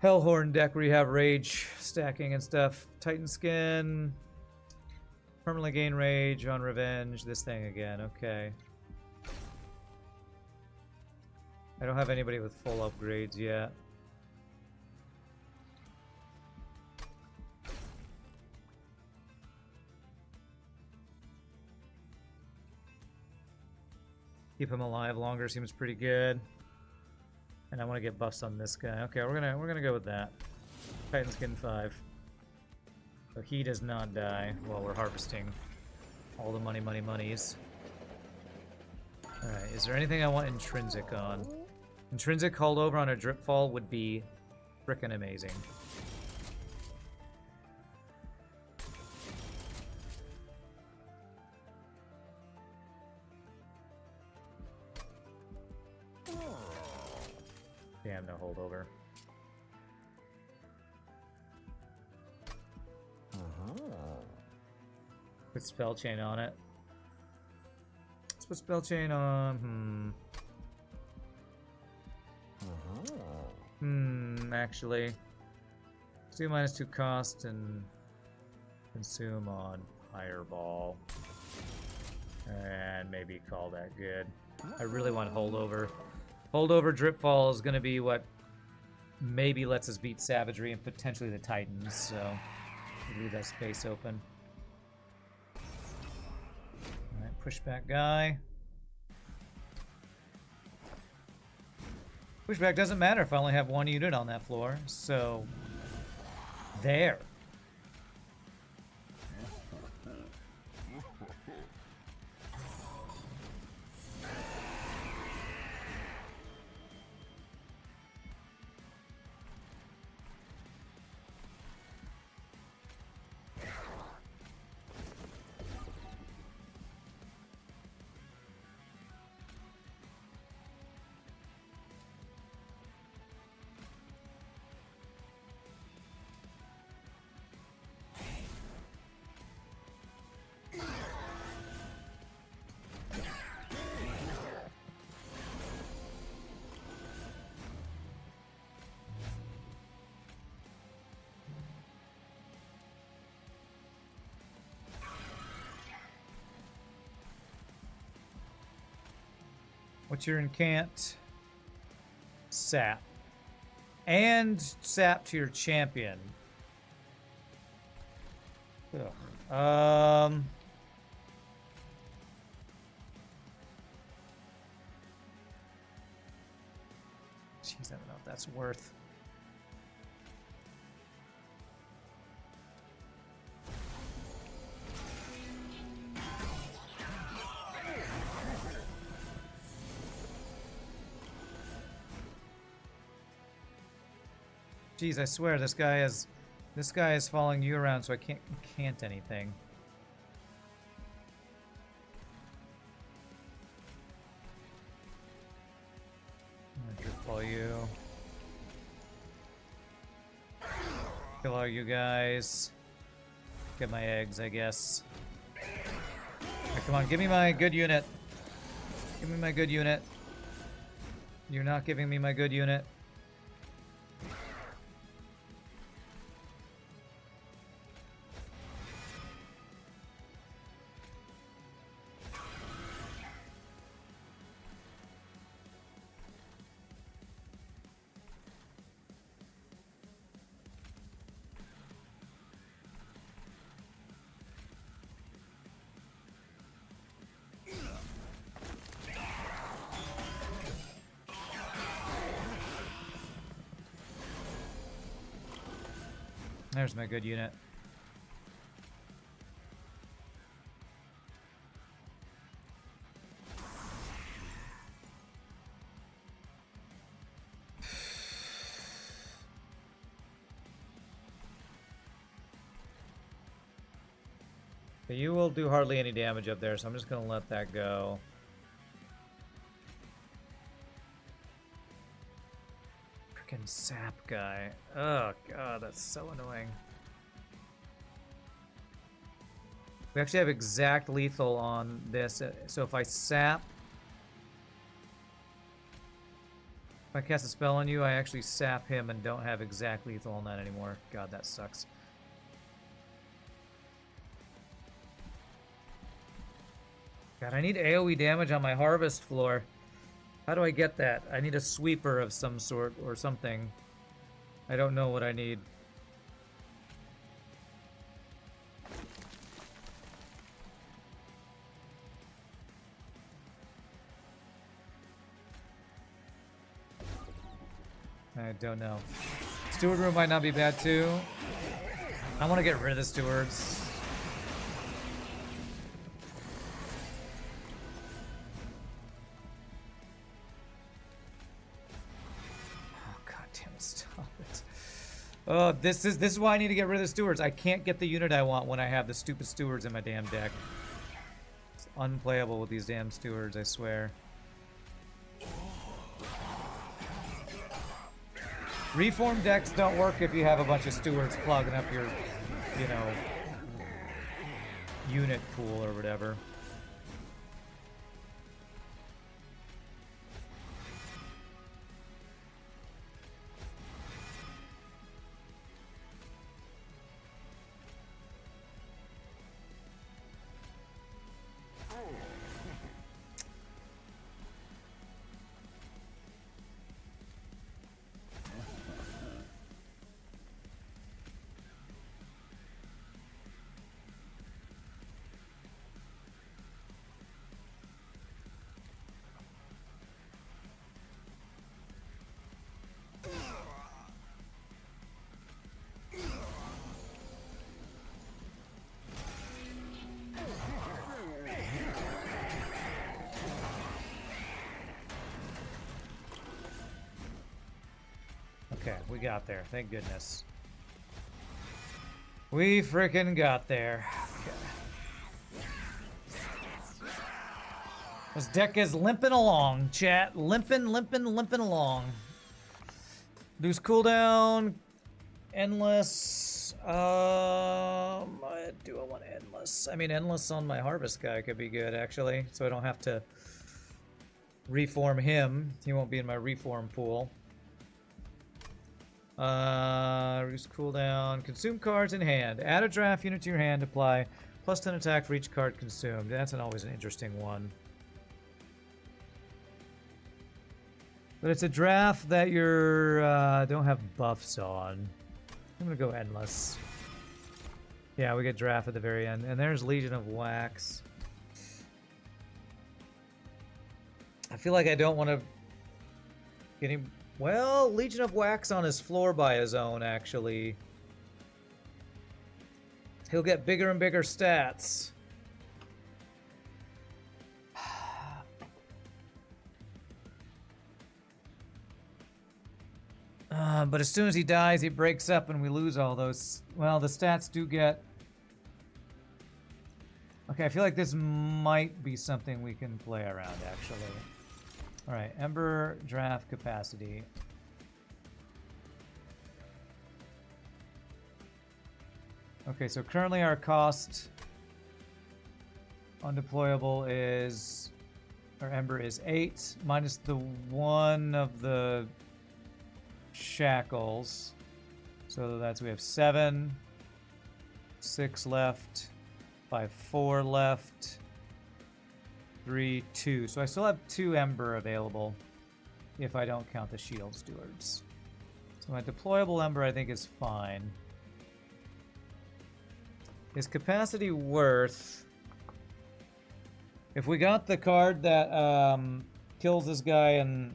Hellhorn deck where you have Rage stacking and stuff. Titan Skin. Permanently gain Rage on Revenge. This thing again. Okay. I don't have anybody with full upgrades yet. Keep him alive longer seems pretty good. And I want to get buffs on this guy. Okay, we're gonna go with that. Titan Skin 5. So he does not die while we're harvesting all the monies. Alright, is there anything I want Intrinsic on? Intrinsic holdover on a Dripfall would be frickin' amazing. Damn, no holdover. Put spell chain on it. Let's put spell chain on. Actually. 2 minus 2 cost and consume on Fireball. And maybe call that good. I really want holdover. Holdover Dripfall is going to be what maybe lets us beat Savagery and potentially the Titans, so leave that space open. Alright, pushback guy. Pushback doesn't matter if I only have 1 unit on that floor, so there. What's your incant? Sap. And sap to your champion. Ugh. Jeez, I don't know if that's worth. Jeez, I swear this guy is following you around, so I can't anything. I'm gonna follow you. Kill all you guys. Get my eggs, I guess. Right, come on, give me my good unit. Give me my good unit. You're not giving me my good unit. There's my good unit. Okay, you will do hardly any damage up there, so I'm just gonna let that go. Freaking sap guy. Oh god, that's so annoying. We actually have exact lethal on this. So if I sap... If I cast a spell on you, I actually sap him and don't have exact lethal on that anymore. God, that sucks. God, I need AoE damage on my harvest floor. How do I get that? I need a sweeper of some sort or something. I don't know what I need. I don't know. Steward room might not be bad too. I want to get rid of the stewards. Oh god damn it, stop it. Oh, this is why I need to get rid of the stewards. I can't get the unit I want when I have the stupid stewards in my damn deck. It's unplayable with these damn stewards, I swear. Reform decks don't work if you have a bunch of stewards clogging up your, you know, unit pool or whatever. Okay, we got there. Thank goodness. We frickin' got there. Okay. This deck is limping along, chat. Limping along. Lose cooldown. Endless. Do I want endless? I mean, endless on my harvest guy could be good, actually. So I don't have to reform him. He won't be in my reform pool. Reduce cooldown. Consume cards in hand. Add a draft unit to your hand. Apply plus 10 attack for each card consumed. That's always an interesting one. But it's a draft that you're don't have buffs on. I'm gonna go endless. Yeah, we get draft at the very end. And there's Legion of Wax. I feel like I don't want to get him... Well, Legion of Wax on his floor by his own, actually. He'll get bigger and bigger stats. But as soon as he dies, he breaks up and we lose all those. Well, the stats do get... Okay, I feel like this might be something we can play around, actually. Alright, Ember draft capacity. Okay, so currently our cost undeployable is... Our Ember is 8, minus the 1 of the shackles. So that's, we have 7, 6 left, 5, 4 left, 3, 2. So I still have 2 Ember available if I don't count the Shield Stewards. So my deployable Ember I think is fine. Is capacity worth... If we got the card that kills this guy and...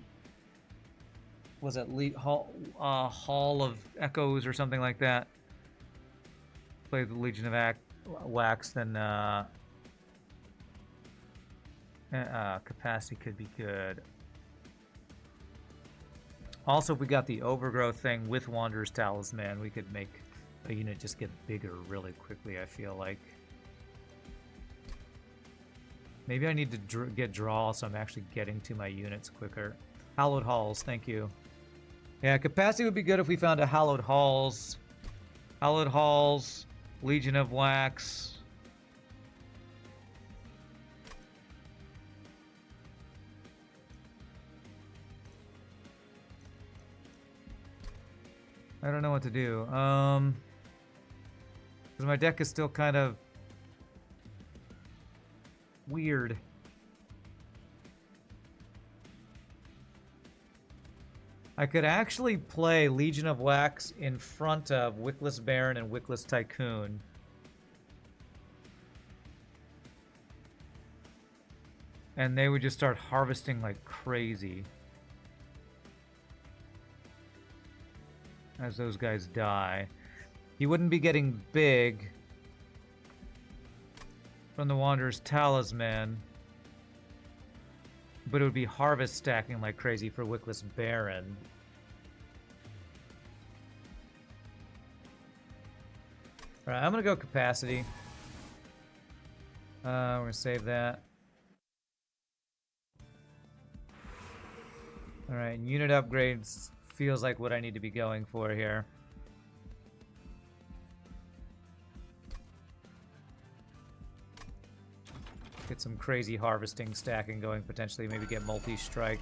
Was it Hall of Echoes or something like that? Play the Legion of Wax, then capacity could be good. Also, if we got the Overgrowth thing with Wanderer's Talisman, we could make a unit just get bigger really quickly, I feel like. Maybe I need to get draw so I'm actually getting to my units quicker. Hallowed Halls, thank you. Yeah, capacity would be good if we found a Hallowed Halls. Hallowed Halls, Legion of Wax. I don't know what to do. 'Cause my deck is still kind of weird. I could actually play Legion of Wax in front of Wickless Baron and Wickless Tycoon. And they would just start harvesting like crazy as those guys die. He wouldn't be getting big from the Wanderer's Talisman, but it would be harvest stacking like crazy for Wickless Baron. Alright, I'm gonna go capacity. We're gonna save that. Alright, unit upgrades feels like what I need to be going for here. Get some crazy harvesting stacking going, potentially maybe get multi-strike.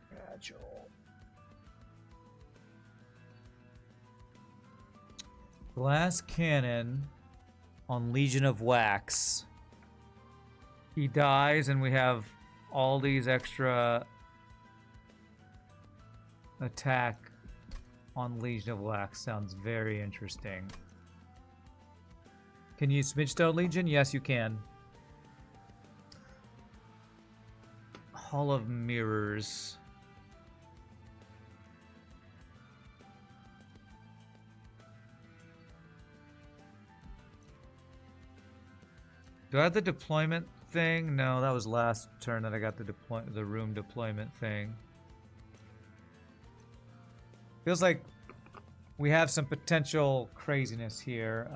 Fragile. Glass cannon on Legion of Wax. He dies and we have all these extra attack on Legion of Wax. Sounds very interesting. Can you use Smidgestone Legion? Yes, you can. Hall of Mirrors. Do I have the deployment thing? No, that was last turn that I got the room deployment thing. Feels like we have some potential craziness here.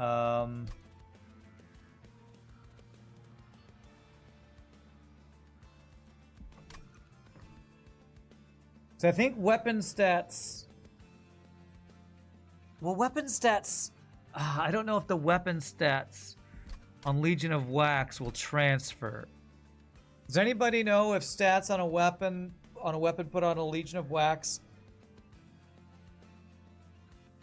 So I think weapon stats... Well, weapon stats... I don't know if the weapon stats on Legion of Wax will transfer. Does anybody know if stats on a weapon put on a Legion of Wax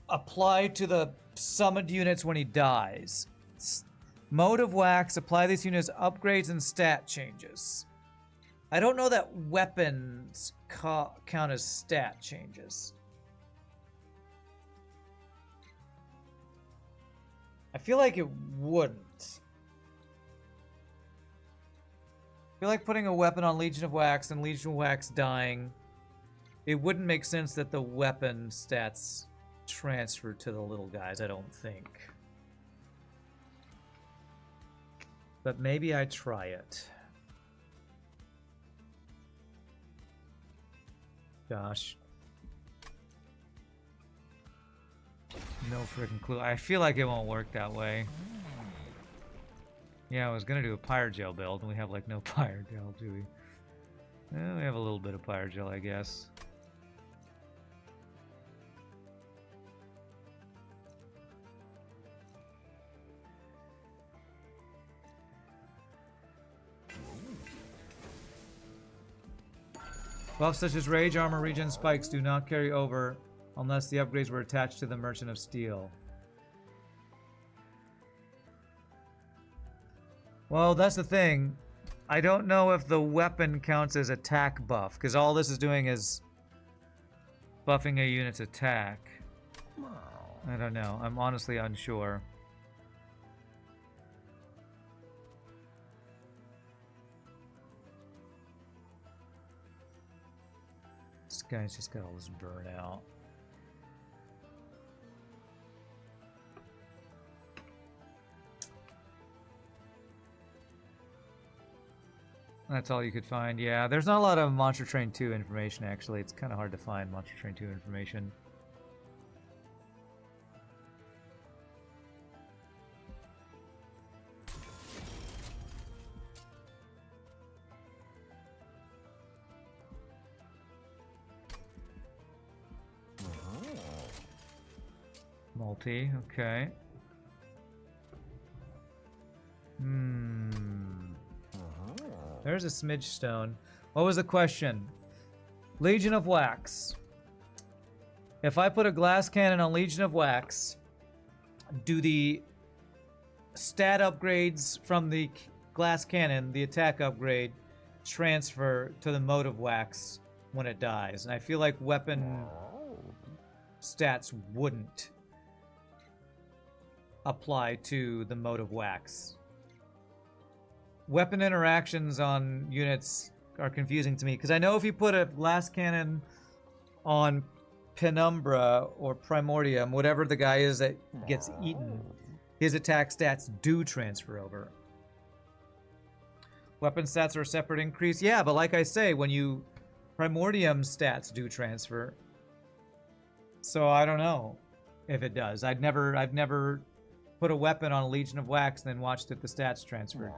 apply to the summoned units when he dies? Mode of Wax, apply these units upgrades and stat changes. I don't know that weapons count as stat changes. I feel like it wouldn't. I feel like putting a weapon on Legion of Wax and Legion of Wax dying, it wouldn't make sense that the weapon stats transfer to the little guys, I don't think. But maybe I try it. Gosh. No freaking clue. I feel like it won't work that way. Yeah, I was gonna do a Pyregel build, and we have like no Pyregel, do we? We have a little bit of Pyregel, I guess. Buffs such as Rage Armor, Regen Spikes do not carry over unless the upgrades were attached to the Merchant of Steel. Well, that's the thing. I don't know if the weapon counts as attack buff, because all this is doing is buffing a unit's attack. I don't know. I'm honestly unsure. This guy's just got all this burnout. That's all you could find. Yeah, there's not a lot of Monster Train 2 information, actually. It's kind of hard to find Monster Train 2 information. Multi, okay. There's a smidge stone. What was the question? Legion of Wax. If I put a glass cannon on Legion of Wax, do the stat upgrades from the glass cannon, the attack upgrade, transfer to the mode of Wax when it dies? And I feel like weapon stats wouldn't apply to the mode of Wax. Weapon interactions on units are confusing to me, because I know if you put a glass cannon on Penumbra or Primordium, whatever the guy is that gets eaten, his attack stats do transfer over. Weapon stats are a separate increase. Yeah, but like I say, when you... Primordium stats do transfer. So I don't know if it does. I've never put a weapon on a Legion of Wax and then watched it the stats transferred.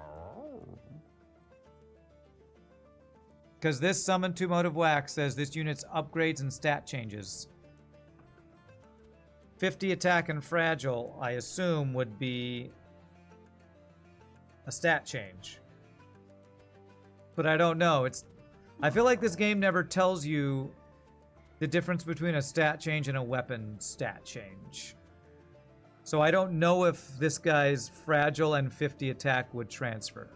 Because this summon to mode of Wax says this unit's upgrades and stat changes. 50 attack and fragile, I assume, would be a stat change. But I don't know. I feel like this game never tells you the difference between a stat change and a weapon stat change. So I don't know if this guy's fragile and 50 attack would transfer.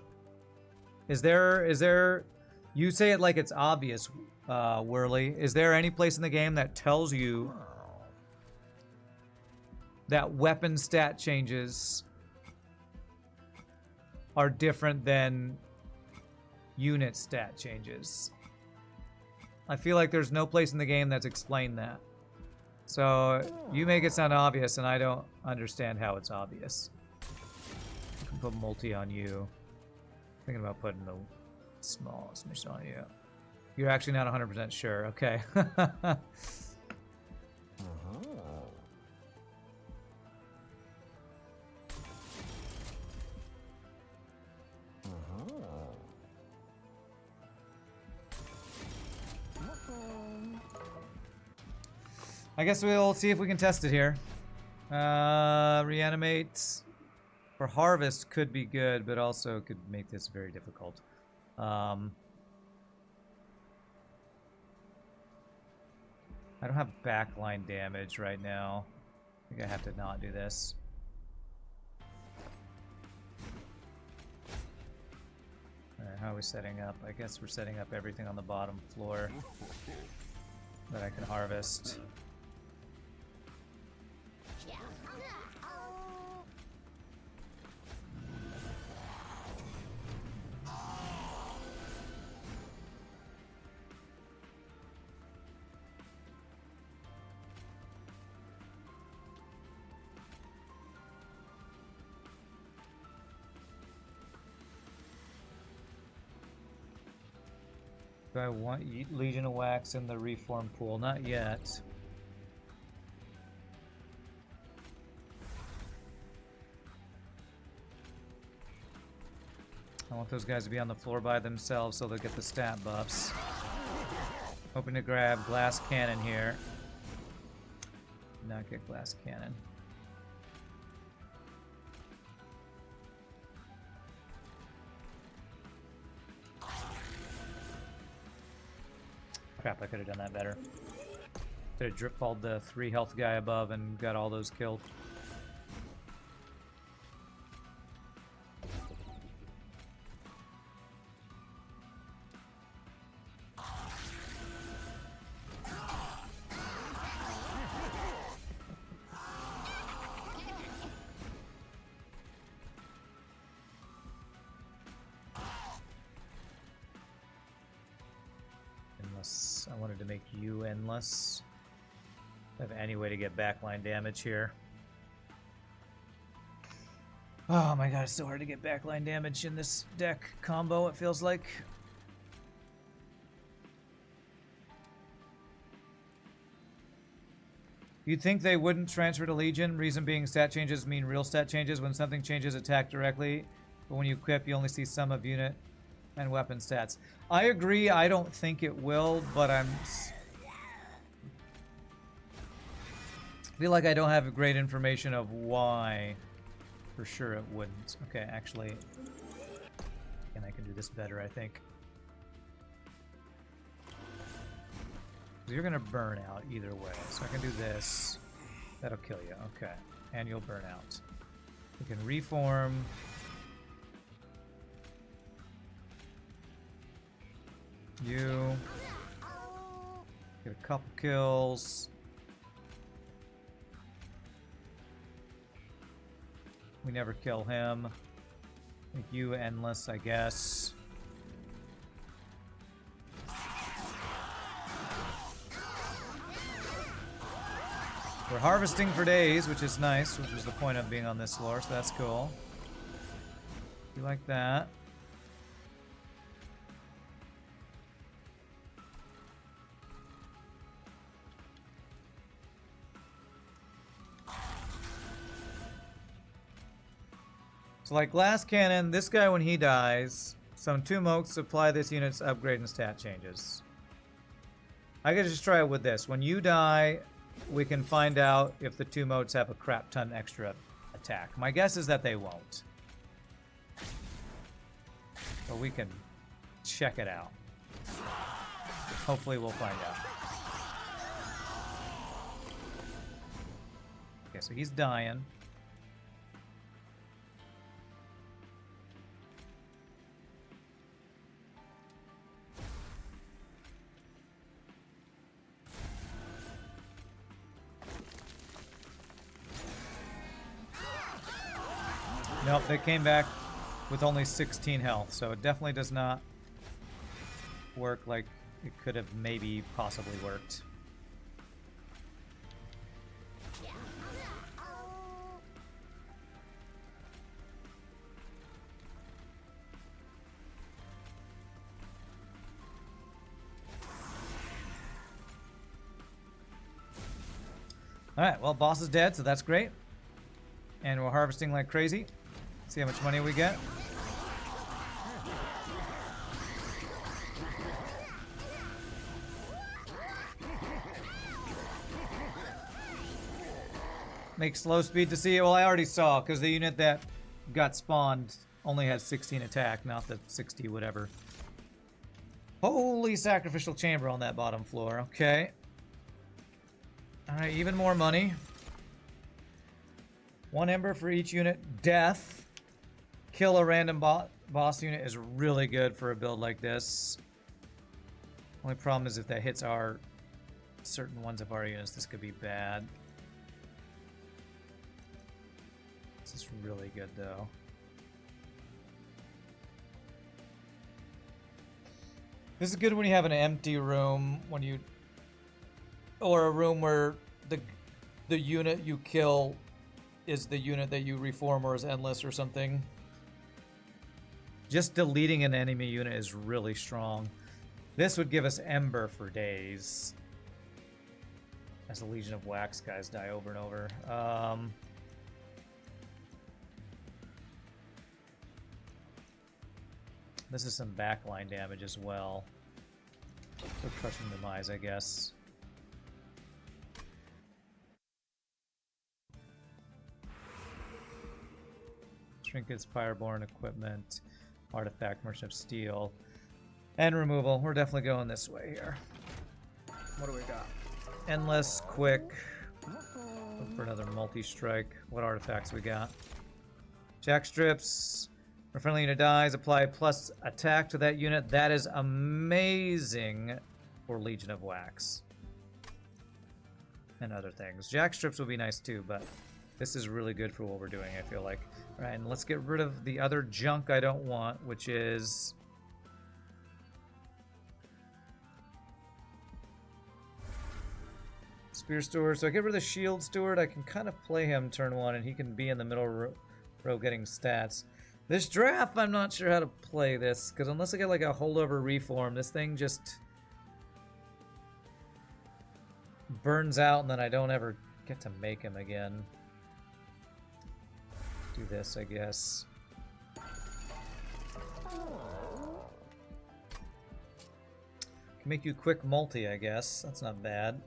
Is there... You say it like it's obvious, Whirly. Is there any place in the game that tells you that weapon stat changes are different than unit stat changes? I feel like there's no place in the game that's explained that. So you make it sound obvious, and I don't understand how it's obvious. I can put multi on you. Thinking about putting the small smidge on you. You're actually not 100% sure. Okay. I guess we'll see if we can test it here. Reanimate for harvest could be good, but also could make this very difficult. I don't have backline damage right now. I think I have to not do this. Alright, how are we setting up? I guess we're setting up everything on the bottom floor that I can harvest. Do I want Legion of Wax in the reform pool? Not yet. I want those guys to be on the floor by themselves so they'll get the stat buffs. Hoping to grab glass cannon here. Not get glass cannon. Crap, I could have done that better. Could have drip falled the 3 health guy above and got all those killed. I wanted to make you endless. I have any way to get backline damage here. Oh my god, it's so hard to get backline damage in this deck combo, it feels like. You'd think they wouldn't transfer to Legion, reason being stat changes mean real stat changes. When something changes, attack directly, but when you equip, you only see sum of unit and weapon stats. I agree, I don't think it will, but feel like I don't have great information of why. For sure it wouldn't. Okay, actually, and I can do this better, I think. You're gonna burn out either way, so I can do this. That'll kill you. Okay, and you'll burn out. We can reform. You get a couple kills. We never kill him. Make you endless, I guess. We're harvesting for days, which is nice, which was the point of being on this floor, so that's cool. You like that. So like glass cannon, this guy when he dies, some 2 motes apply this unit's upgrade and stat changes. I could just try it with this. When you die, we can find out if the 2 motes have a crap ton extra attack. My guess is that they won't. But we can check it out. Hopefully we'll find out. Okay, so he's dying. Nope, they came back with only 16 health, so it definitely does not work like it could have maybe possibly worked. Alright, well, boss is dead, so that's great. And we're harvesting like crazy. See how much money we get. Make slow speed to see it. Well, I already saw, because the unit that got spawned only had 16 attack, not the 60 whatever. Holy sacrificial chamber on that bottom floor. Okay. Alright, even more money. 1 ember for each unit. Death. Kill a random boss unit is really good for a build like this. Only problem is if that hits our certain ones of our units, this could be bad. This is really good though. This is good when you have an empty room, when you, or a room where the unit you kill is the unit that you reform or is endless or something. Just deleting an enemy unit is really strong. This would give us Ember for days. As the Legion of Wax guys die over and over. This is some backline damage as well. So crushing demise, I guess. Trinkets, Pyreborne equipment. Artifact, Merchant of Steel, and removal. We're definitely going this way here. What do we got? Endless, quick. Look for another multi-strike. What artifacts we got? Jack strips. When a friendly unit dies, apply plus attack to that unit. That is amazing for Legion of Wax. And other things. Jack strips will be nice too, but this is really good for what we're doing, I feel like. Alright, and let's get rid of the other junk I don't want, which is... Spear Steward. So I get rid of the Shield Steward. I can kind of play him turn 1, and he can be in the middle row getting stats. This draft, I'm not sure how to play this, because unless I get like a holdover reform, this thing just burns out, and then I don't ever get to make him again. Do this, I guess. Can make you quick multi, I guess. That's not bad.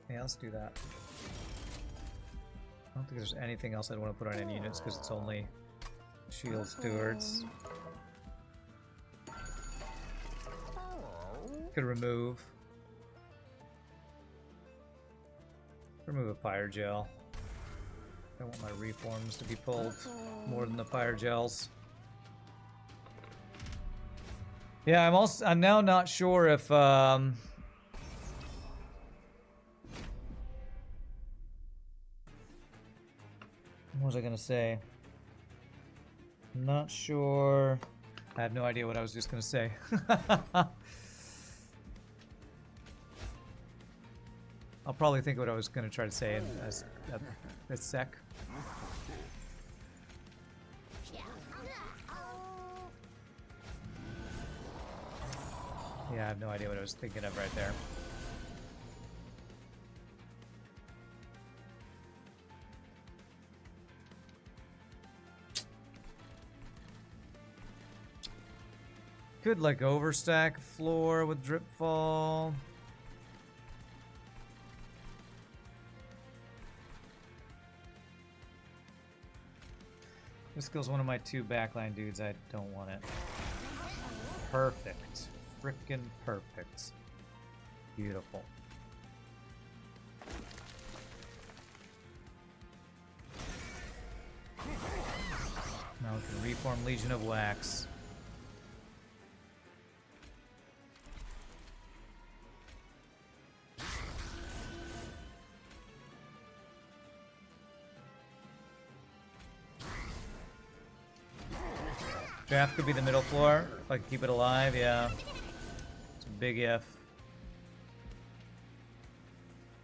Yeah, let's do that. I don't think there's anything else I'd want to put on any units because it's only shield stewards. Could remove a pyre gel. I want my reforms to be pulled more than the pyre gels. Yeah, I'm now not sure if what was I gonna say? I'm not sure. I have no idea what I was just gonna say. I'll probably think what I was gonna try to say in a sec. Yeah, I have no idea what I was thinking of right there. Could like overstack floor with drip fall. This kills one of my two backline dudes. I don't want it. Perfect. Frickin' perfect. Beautiful. Now we can reform Legion of Wax. Draft could be the middle floor, if I can keep it alive, yeah. It's a big if.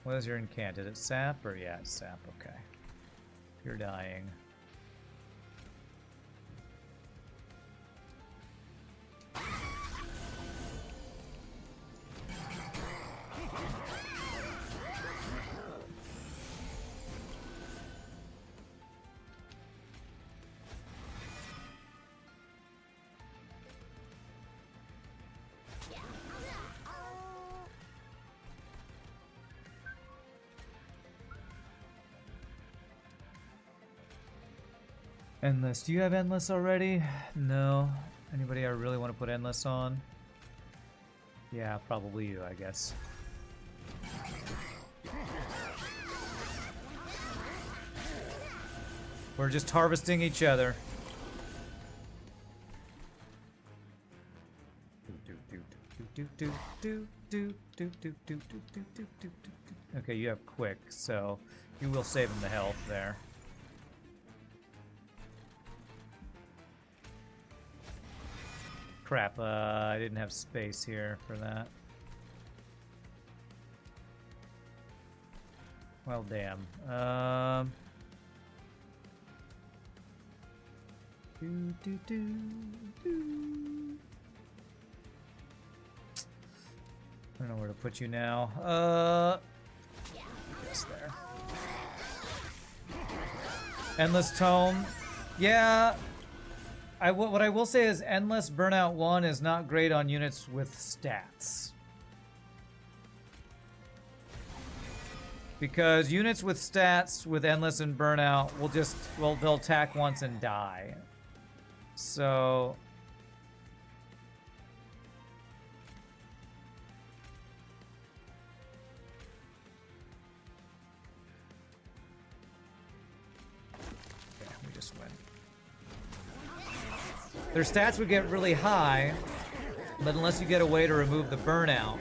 What is your incant? Is it sap or yeah, it's sap, okay. You're dying. Endless. Do you have Endless already? No. Anybody I really want to put Endless on? Yeah, probably you, I guess. We're just harvesting each other. Okay, you have quick, so you will save him the health there. Crap, I didn't have space here for that. Well, damn. I don't know where to put you now. Yes, there. Endless Tome. Yeah. What I will say is Endless Burnout 1 is not great on units with stats. Because units with stats with Endless and Burnout will they'll attack once and die. So okay, we just win. Their stats would get really high, but unless you get a way to remove the burnout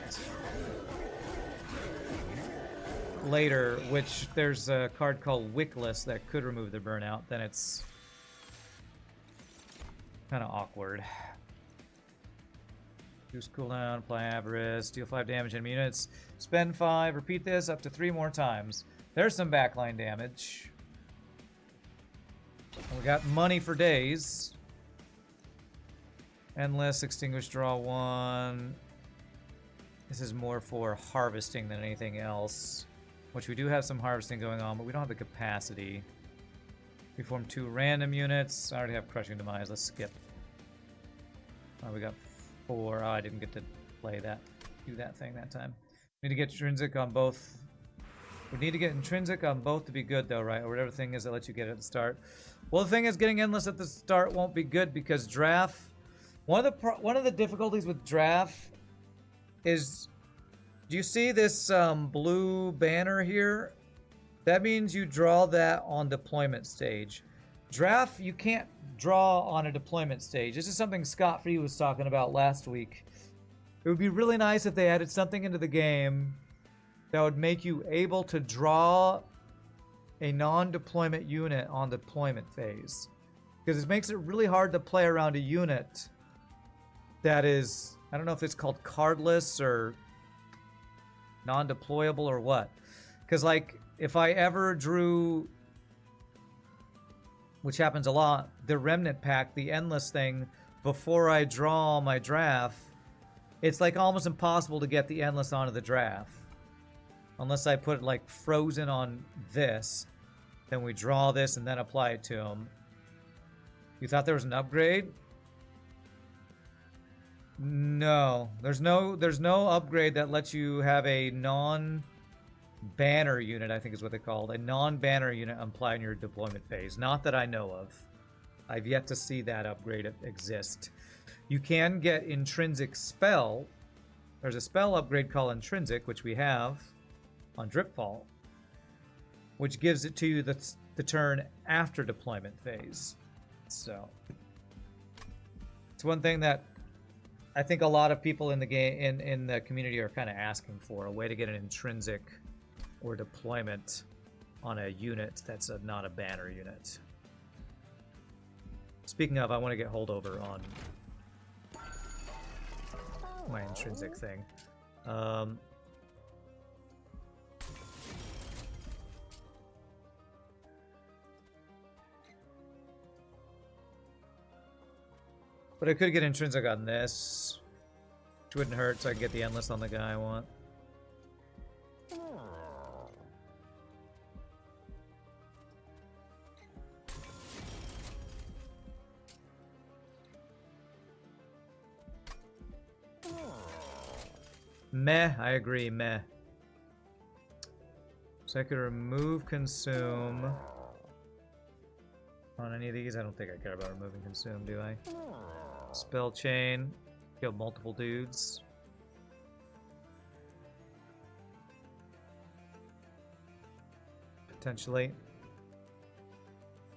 later, which there's a card called Wickless that could remove the burnout, then it's kind of awkward. Boost cooldown, apply avarice, deal 5 damage in units, spend 5, repeat this up to 3 more times. There's some backline damage. And we got money for days. Endless, extinguish, draw 1. This is more for harvesting than anything else. Which we do have some harvesting going on, but we don't have the capacity. We form 2 random units. I already have Crushing Demise. Let's skip. Oh, we got 4. Oh, I didn't get to play that, do that thing that time. Need to get Intrinsic on both We need to get intrinsic on both to be good, though, right? Or whatever thing is that lets you get it at the start. Well, the thing is, getting endless at the start won't be good because draft. One of the difficulties with draft is, do you see this blue banner here? That means you draw that on deployment stage. Draft, you can't draw on a deployment stage. This is something Scott Free was talking about last week. It would be really nice if they added something into the game that would make you able to draw a non-deployment unit on deployment phase. Because it makes it really hard to play around a unit that is, I don't know if it's called cardless or non-deployable or what. Because, like, if I ever drew, which happens a lot, the Remnant Pack, the Endless thing, before I draw my draft, it's like almost impossible to get the Endless onto the draft. Unless I put like frozen on this, then we draw this and then apply it to them. You thought there was an upgrade? No, there's no upgrade that lets you have a non-banner unit, I think is what they called, a non-banner unit applied in your deployment phase. Not that I know of. I've yet to see that upgrade exist. You can get intrinsic spell. There's a spell upgrade called intrinsic, which we have on Dripfall, which gives it to you the turn after deployment phase. So it's one thing that I think a lot of people in the game in the community are kind of asking for, a way to get an intrinsic or deployment on a unit that's not a banner unit. Speaking of, I want to get holdover on my intrinsic thing. But I could get intrinsic on this, which wouldn't hurt, so I can get the endless on the guy I want. Meh, I agree, meh. So I could remove consume on any of these. I don't think I care about removing consume, do I? Spell chain, kill multiple dudes. Potentially.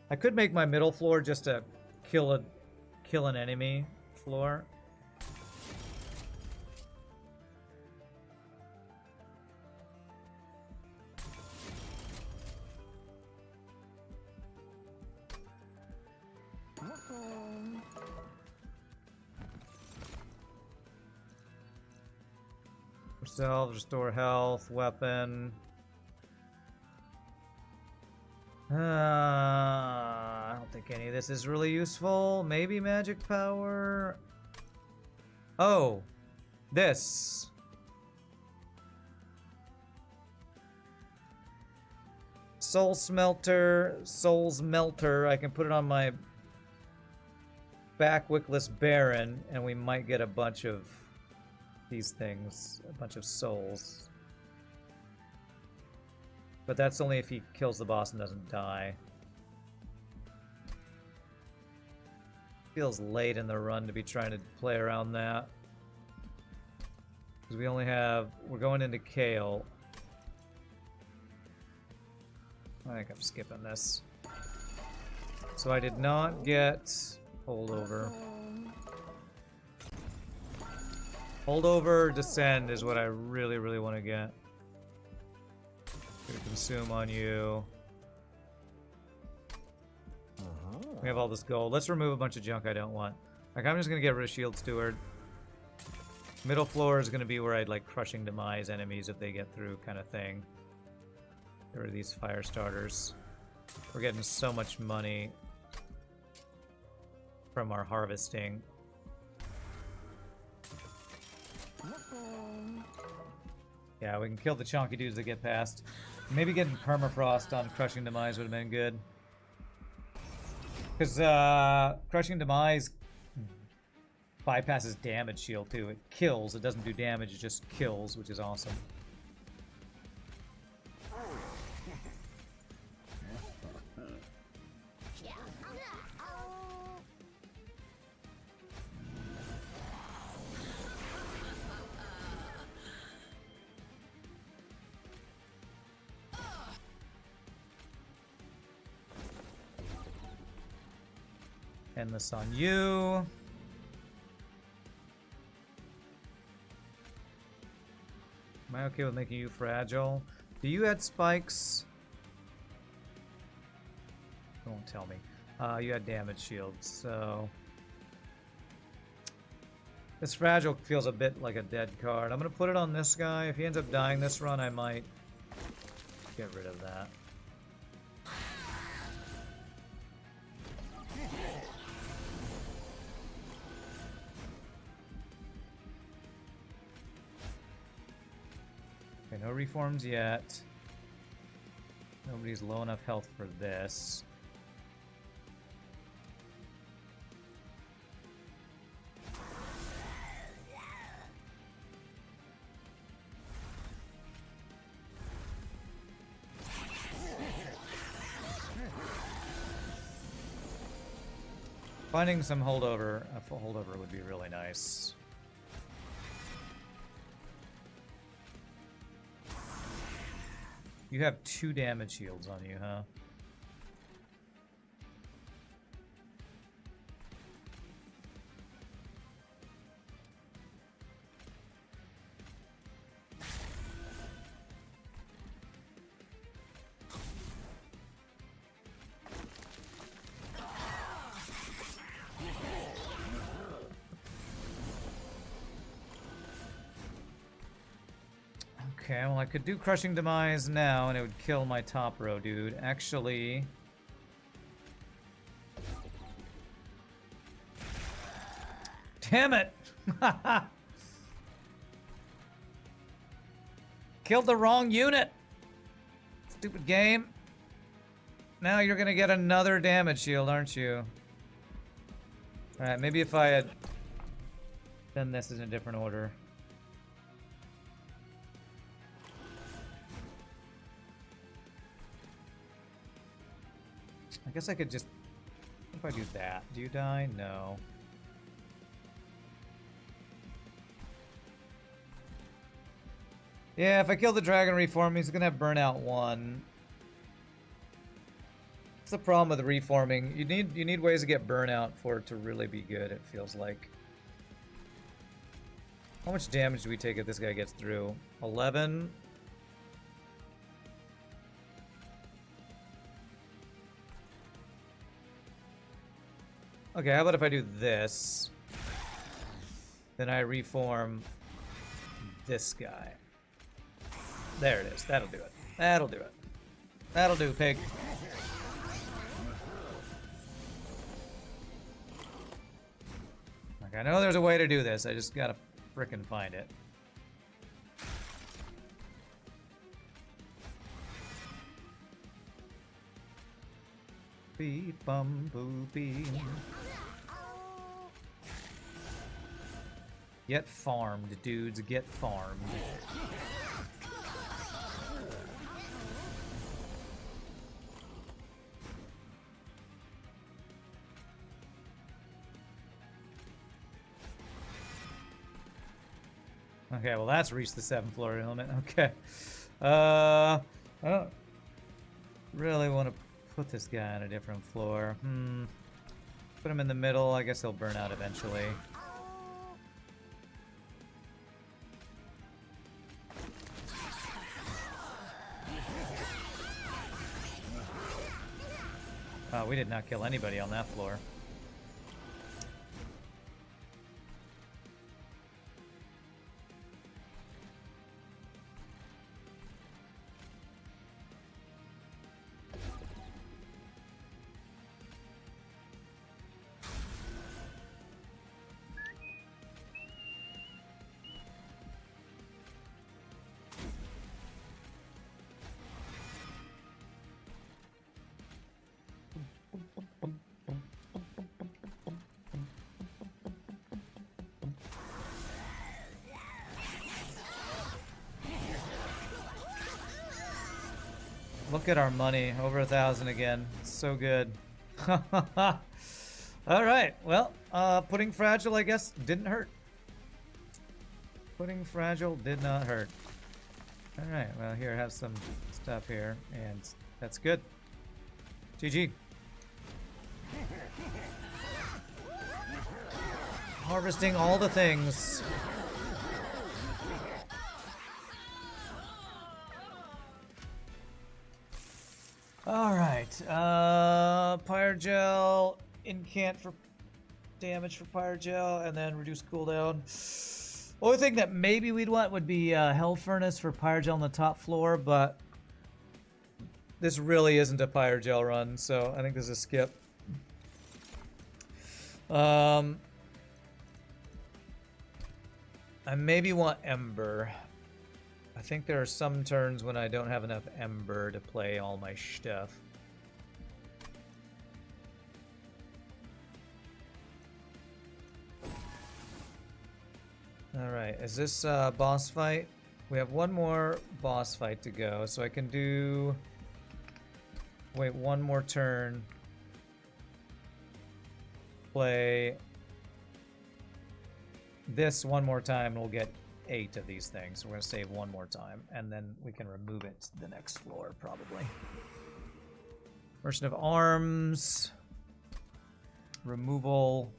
I could make my middle floor just a kill an enemy floor. Ourselves, restore health, weapon. I don't think any of this is really useful. Maybe magic power. Oh, this. Soul's Melter. I can put it on my back wickless Baron, and we might get a bunch of these things, a bunch of souls. But that's only if he kills the boss and doesn't die. Feels late in the run to be trying to play around that. Because we only have, we're going into Kale. I think I'm skipping this. So I did not get holdover. Holdover, descend is what I really, really want to get. Gonna consume on you. We have all this gold. Let's remove a bunch of junk I don't want. Like, I'm just gonna get rid of Shield Steward. Middle floor is gonna be where I'd like crushing demise enemies if they get through, kind of thing. Get rid of these fire starters. We're getting so much money from our harvesting. Yeah, we can kill the chunky dudes that get past. Maybe getting permafrost on crushing demise would have been good. Because crushing demise bypasses damage shield too. It kills, it doesn't do damage, it just kills, which is awesome. End this on you. Am I okay with making you fragile? Do you add spikes? Don't tell me. You had damage shields, so... This fragile feels a bit like a dead card. I'm gonna put it on this guy. If he ends up dying this run, I might get rid of that. Okay, no reforms yet. Nobody's low enough health for this. Finding some holdover, a full holdover would be really nice. You have 2 damage shields on you, huh? Okay, well I could do Crushing Demise now and it would kill my top row dude. Actually... Damn it! Killed the wrong unit! Stupid game. Now you're gonna get another damage shield, aren't you? Alright, maybe if I had done this in a different order. I guess I could just... What if I do that? Do you die? No. Yeah, if I kill the dragon reform, he's gonna have burnout 1. That's the problem with reforming. You need ways to get burnout for it to really be good, it feels like. How much damage do we take if this guy gets through? 11? Okay, how about if I do this? Then I reform this guy. There it is. That'll do it. That'll do it. That'll do, pig. Like, I know there's a way to do this. I just gotta frickin' find it. Beep bum boo beep. Get farmed, dudes. Get farmed. Okay, well that's reached the 7th floor element. Okay. I don't really want to put this guy on a different floor. Put him in the middle. I guess he'll burn out eventually. Oh, we did not kill anybody on that floor. Look at our money, over 1,000 again. So good. All right, well, putting fragile, I guess, didn't hurt. Putting fragile did not hurt. All right, well, here, have some stuff here, and that's good. GG. Harvesting all the things. Alright. Pyre Gel. Incant for damage for Pyre Gel. And then reduce cooldown. Only thing that maybe we'd want would be Hell Furnace for Pyre Gel on the top floor, but this really isn't a Pyre Gel run, so I think this is a skip. I maybe want Ember. I think there are some turns when I don't have enough Ember to play all my stuff. Alright, is this boss fight? We have one more boss fight to go, so I can do... Wait one more turn. Play this one more time, and we'll get 8 of these things. So we're going to save one more time, and then we can remove it to the next floor, probably. Merchant of Arms. Removal.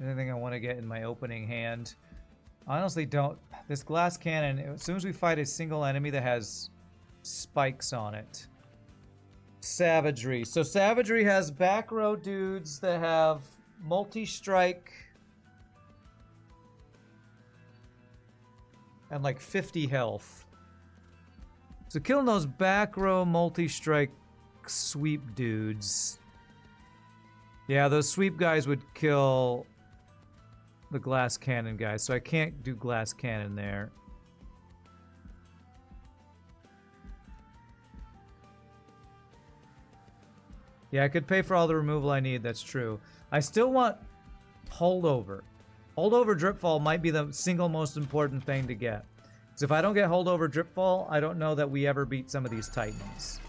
Anything I want to get in my opening hand. I honestly don't. This glass cannon, as soon as we fight a single enemy that has spikes on it. Savagery. So Savagery has back row dudes that have multi-strike and like 50 health. So killing those back row multi-strike sweep dudes. Yeah, those sweep guys would kill the glass cannon guys, so I can't do glass cannon there. Yeah, I could pay for all the removal I need, that's true. I still want holdover. Holdover Dripfall might be the single most important thing to get. Because if I don't get holdover Dripfall, I don't know that we ever beat some of these Titans.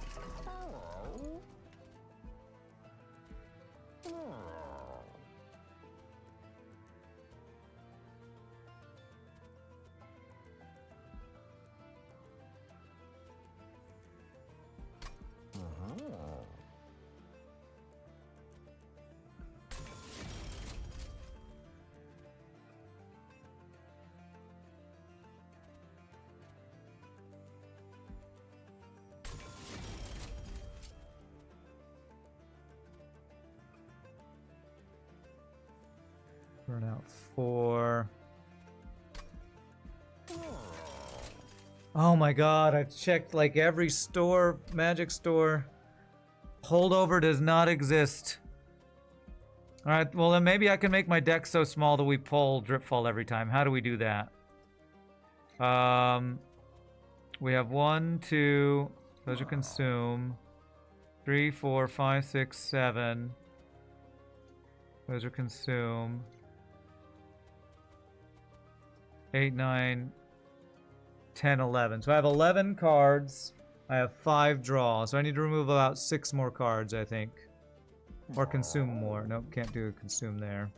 Burn out 4. Oh my god, I've checked like every store, magic store. Holdover does not exist. Alright, well then maybe I can make my deck so small that we pull Dripfall every time. How do we do that? We have 1, 2, those are consume. 3, 4, 5, 6, 7. Those are consume. 8, 9, 10, 11. So I have 11 cards. I have 5 draws. So I need to remove about 6 more cards, I think. Or consume more. Nope, can't do a consume there.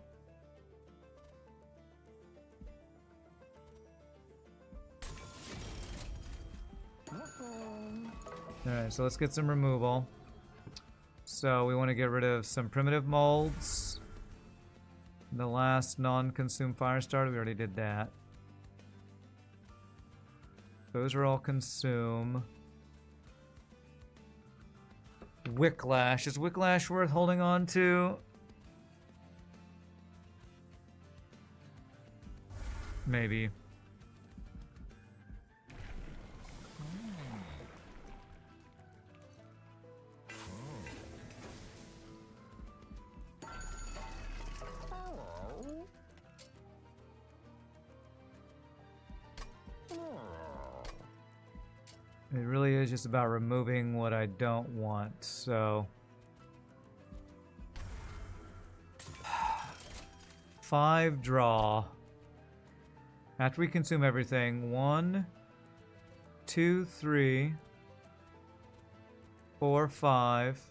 Alright, so let's get some removal. So we want to get rid of some primitive molds. The last non-consume Firestarter, we already did that. Those are all consume. Wicklash. Is Wicklash worth holding on to? Maybe. It really is just about removing what I don't want, so... 5 draw. After we consume everything, 1, 2, 3, 4, 5,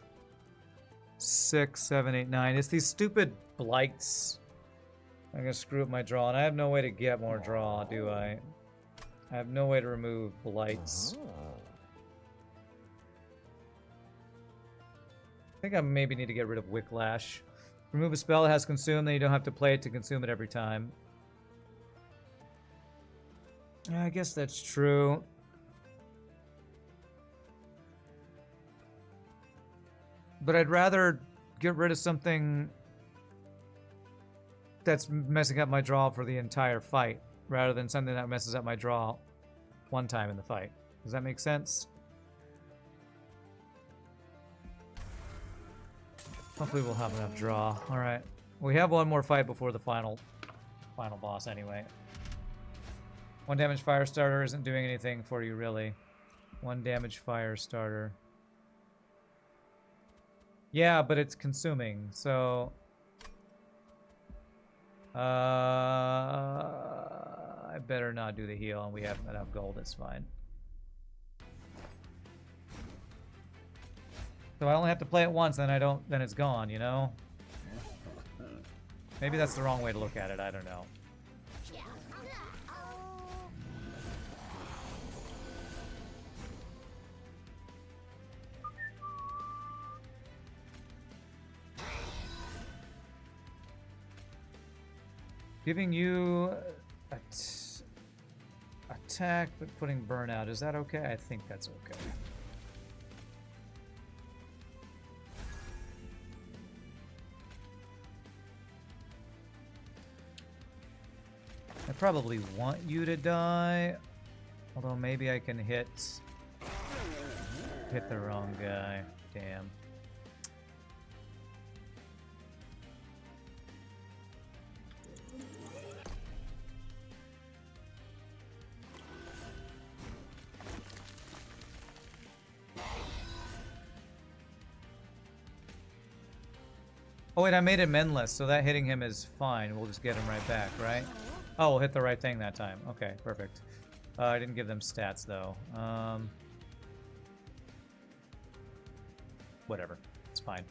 6, 7, 8, 9. It's these stupid blights. I'm gonna screw up my draw, and I have no way to get more draw, do I? I have no way to remove blights. think I maybe need to get rid of Whiplash. Remove a spell that has consumed, then you don't have to play it to consume it every time. Yeah, I guess that's true. But I'd rather get rid of something that's messing up my draw for the entire fight, rather than something that messes up my draw one time in the fight. Does that make sense? Hopefully we'll have enough draw. Alright. We have one more fight before the final boss anyway. 1 damage fire starter isn't doing anything for you, really. 1 damage fire starter. Yeah, but it's consuming, so... I better not do the heal, and we have enough gold, it's fine. So I only have to play it once, then then it's gone, you know? Maybe that's the wrong way to look at it, I don't know. Giving you attack, but putting burnout. Is that okay? I think that's okay. I probably want you to die. Although maybe I can hit the wrong guy. Damn. Oh wait, I made him endless, so that hitting him is fine. We'll just get him right back, right? Oh, we'll hit the right thing that time. Okay, perfect. I didn't give them stats, though. Whatever. It's fine.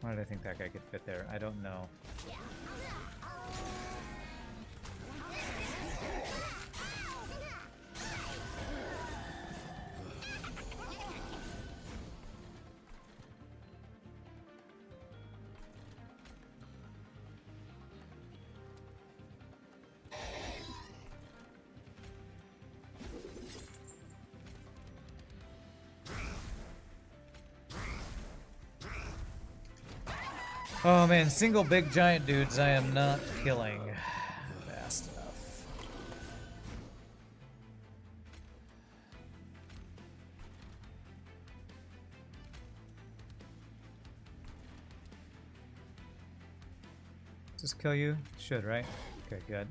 Why did I think that guy could fit there? I don't know. Oh man, single big giant dudes I am not killing fast enough. Does this kill you? Should, right? Okay, good.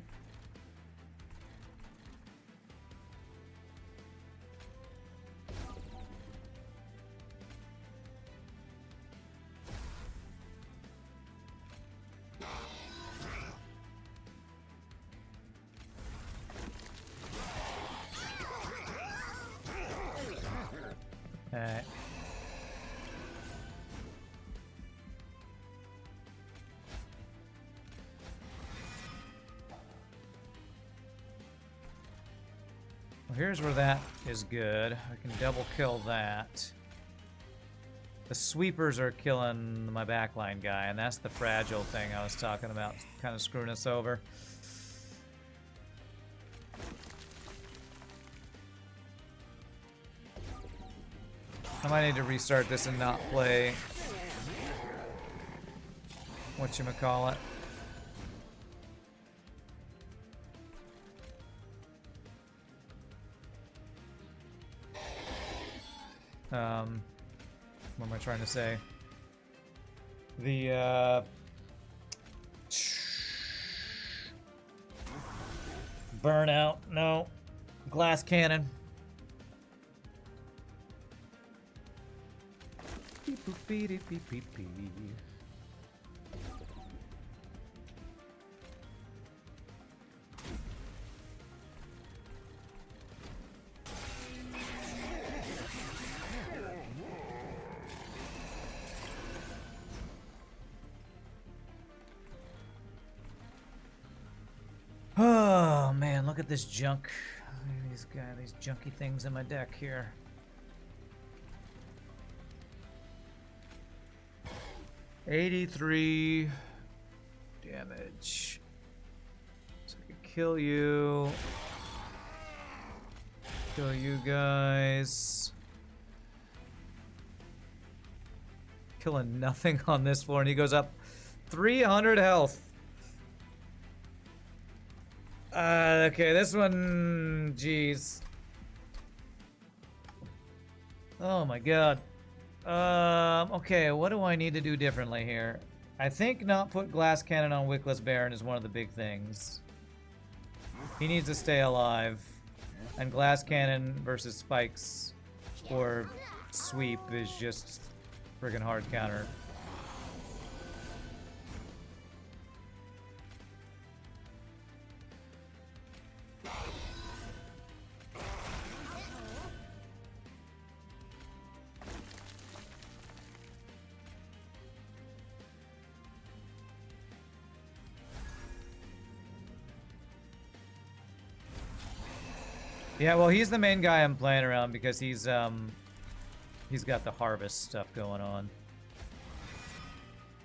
Alright. Well, here's where that is good. I can double kill that. The sweepers are killing my backline guy, and that's the fragile thing I was talking about, kind of screwing us over. I might need to restart this and not play whatchamacallit. What am I trying to say? The burnout, no. Glass cannon. at this junk. These junky things in my deck here. $83 damage. So I can kill you. Kill you guys. Killing nothing on this floor, and he goes up 300 health. Okay, this one, jeez. Oh my god. Okay, what do I need to do differently here? I think not put glass cannon on Wickless Baron is one of the big things. He needs to stay alive. And glass cannon versus spikes or sweep is just friggin' hard counter. Yeah, well, he's the main guy I'm playing around because he's got the harvest stuff going on.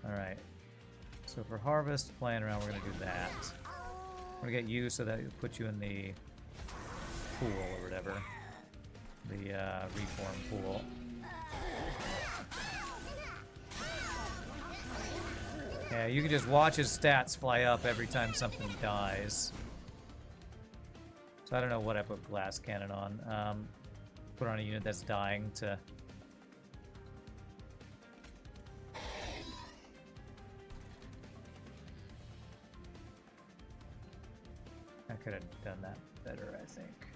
All right. So for harvest, playing around, we're gonna do that. We're gonna get you so that it puts you in the pool or whatever, the reform pool. Yeah, you can just watch his stats fly up every time something dies. So I don't know what I put glass cannon on. Put on a unit that's dying to... I could have done that better, I think.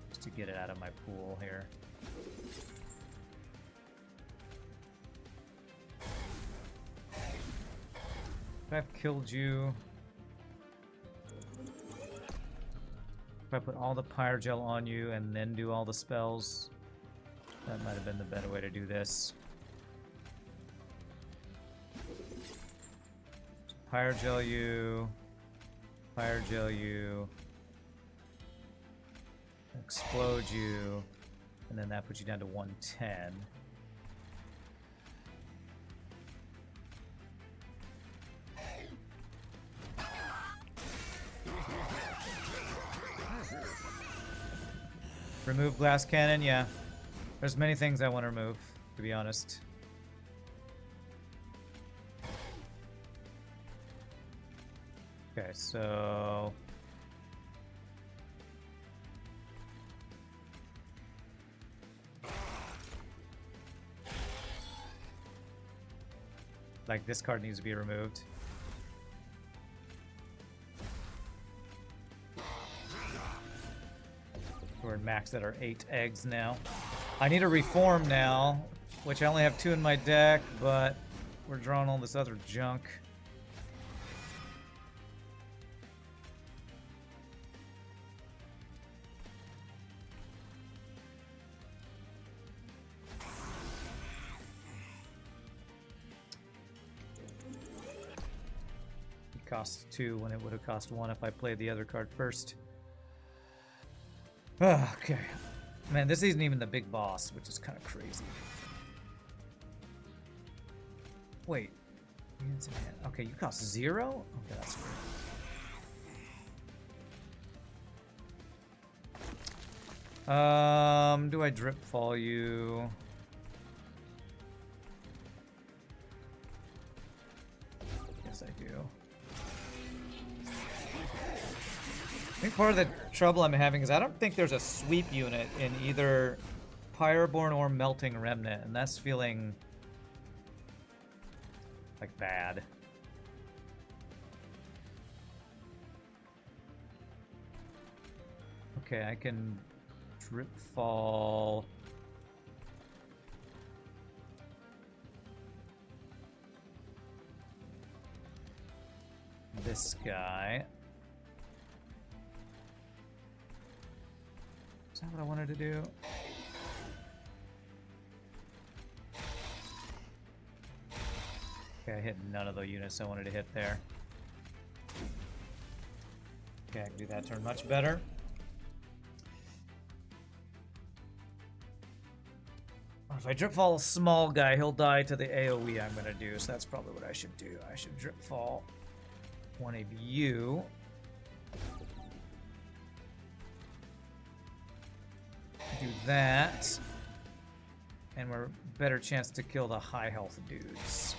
Just to get it out of my pool here. If I've killed you... If I put all the Pyrogel on you and then do all the spells, that might have been the better way to do this. So Pyrogel you, explode you, and then that puts you down to 110. Remove glass cannon, yeah. There's many things I want to remove, to be honest. Okay, so... like, this card needs to be removed. We're maxed at our 8 eggs now. I need a reform now, which I only have 2 in my deck, but we're drawing all this other junk. It costs 2 when it would have cost 1 if I played the other card first. Okay. Man, this isn't even the big boss, which is kind of crazy. Wait. Okay, you cost 0? Okay, that's weird. Do I drip fall you? Yes, I do. I think part of the trouble I'm having is I don't think there's a sweep unit in either Pyreborne or Melting Remnant, and that's feeling like bad. Okay, I can drip fall. This guy. Is that what I wanted to do? Okay, I hit none of the units I wanted to hit there. Okay, I can do that turn much better. Or if I drip fall a small guy, he'll die to the AoE I'm gonna do, so that's probably what I should do. I should drip fall one of you. Do that. And we're better chance to kill the high health dudes.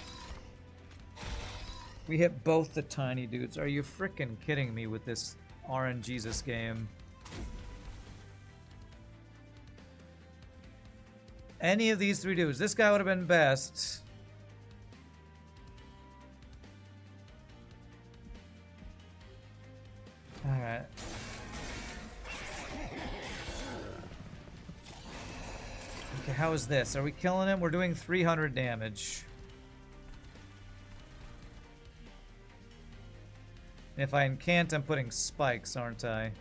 We hit both the tiny dudes. Are you frickin' kidding me with this RNGesus game? Any of these three dudes. This guy would have been best. Alright. Okay, how is this? Are we killing him? We're doing 300 damage. If I incant, I'm putting spikes, aren't I?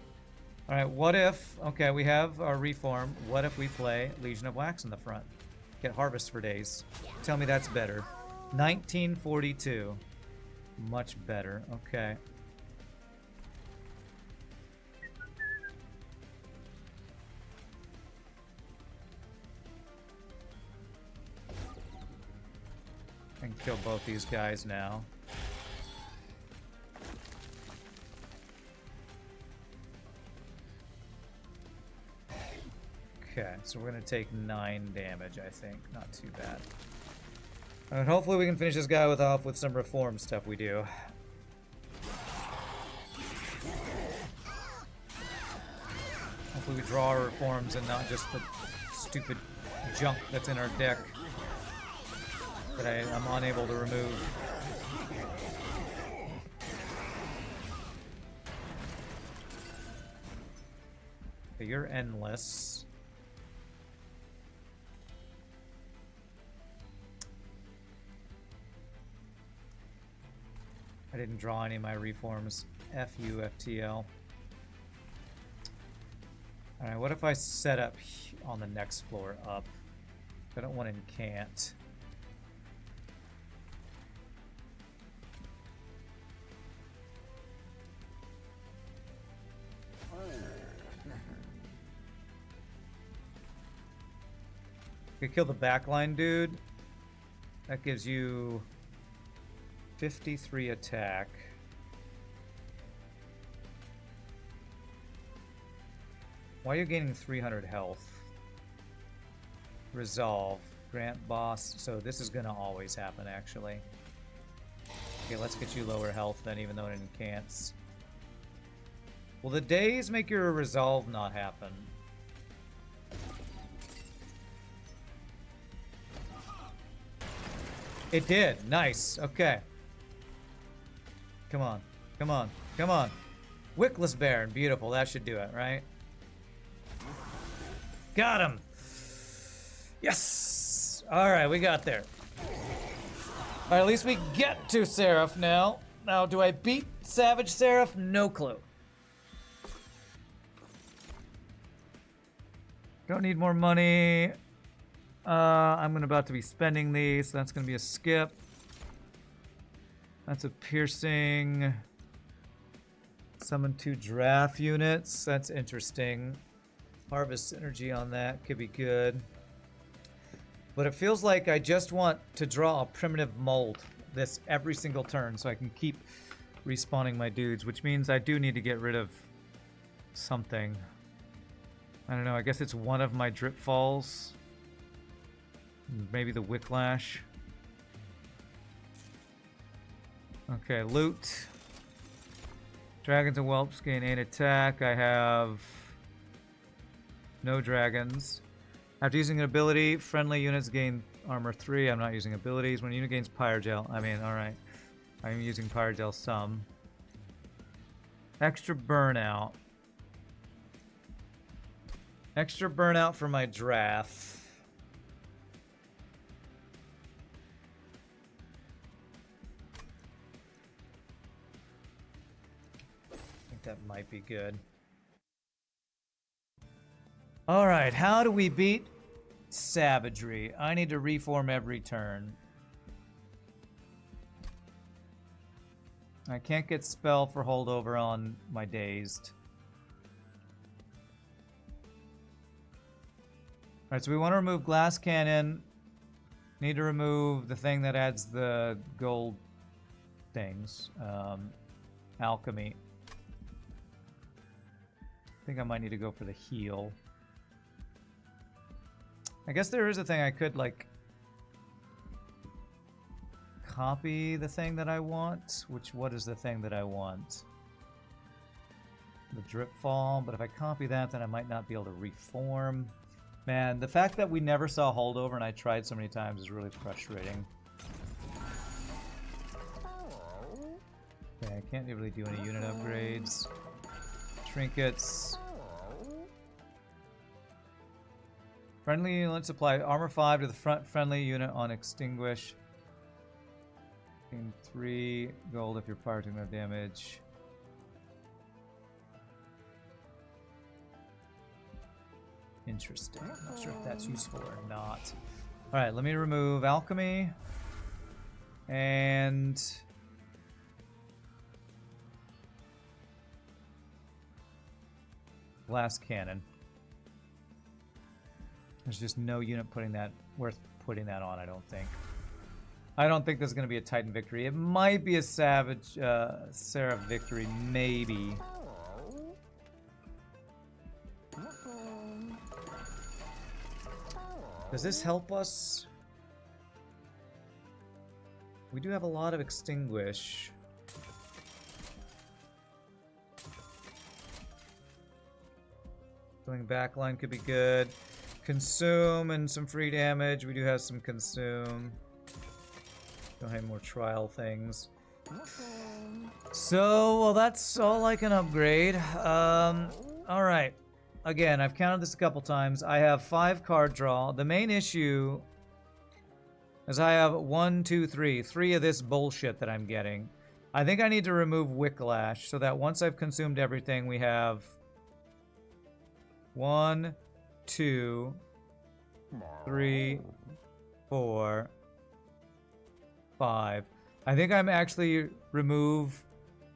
Alright, what if... Okay, we have our reform. What if we play Legion of Wax in the front? Get Harvest for days. Tell me that's better. 1942. Much better. Okay. I can kill both these guys now. Okay, so we're going to take 9 damage, I think. Not too bad. And hopefully we can finish this guy off with some reform stuff we do. Hopefully we draw our reforms and not just the stupid junk that's in our deck that I'm unable to remove. Okay, you're endless. I didn't draw any of my reforms. F U, FTL. Alright, what if I set up on the next floor up? I don't want to incant. You kill the backline dude. That gives you 53 attack. Why are you gaining 300 health? Resolve. Grant boss. So this is gonna always happen, actually. Okay, let's get you lower health then, even though it incants. Will the days make your resolve not happen? It did. Nice. Okay. Come on. Come on. Come on. Wickless Baron. Beautiful. That should do it, right? Got him. Yes. All right, we got there. All right, at least we get to Seraph now. Now, do I beat Savage Seraph? No clue. Don't need more money. I'm about to be spending these, so that's going to be a skip. That's a piercing. Summon 2 draft units. That's interesting. Harvest energy on that could be good. But it feels like I just want to draw a primitive mold this every single turn so I can keep respawning my dudes, which means I do need to get rid of something. I don't know, I guess it's one of my drip falls. Maybe the Wicklash. Okay, loot. Dragons and whelps gain 8 attack. I have no dragons. After using an ability, friendly units gain armor 3. I'm not using abilities. When a unit gains Pyrogel, alright. I'm using Pyrogel some. Extra burnout. Extra burnout for my draft. I think that might be good. Alright, how do we beat savagery? I need to reform every turn. I can't get spell for holdover on my dazed. Alright, so we want to remove glass cannon. Need to remove the thing that adds the gold things. Alchemy. I think I might need to go for the heal. I guess there is a thing I could, like, copy the thing that I want. What is the thing that I want? The drip fall, but if I copy that, then I might not be able to reform. Man, the fact that we never saw holdover and I tried so many times is really frustrating. Okay, I can't really do any unit upgrades. Trinkets. Friendly unit supply. Armor 5 to the front friendly unit on extinguish. 3 gold if you're firing no damage. Interesting. I'm not sure if that's useful or not. Alright, let me remove alchemy. And glass cannon. There's just no unit worth putting that on, I don't think. I don't think there's going to be a Titan victory. It might be a Savage Seraph victory, maybe. Does this help us? We do have a lot of extinguish. Going backline could be good. Consume and some free damage. We do have some consume. Don't have more trial things. So, well, that's all I can upgrade. Alright. Again, I've counted this a couple times. I have 5 card draw. The main issue is I have 1, 2, 3. 3 of this bullshit that I'm getting. I think I need to remove Wicklash so that once I've consumed everything, we have 1, 2, 3, 4, 5. I think I'm actually remove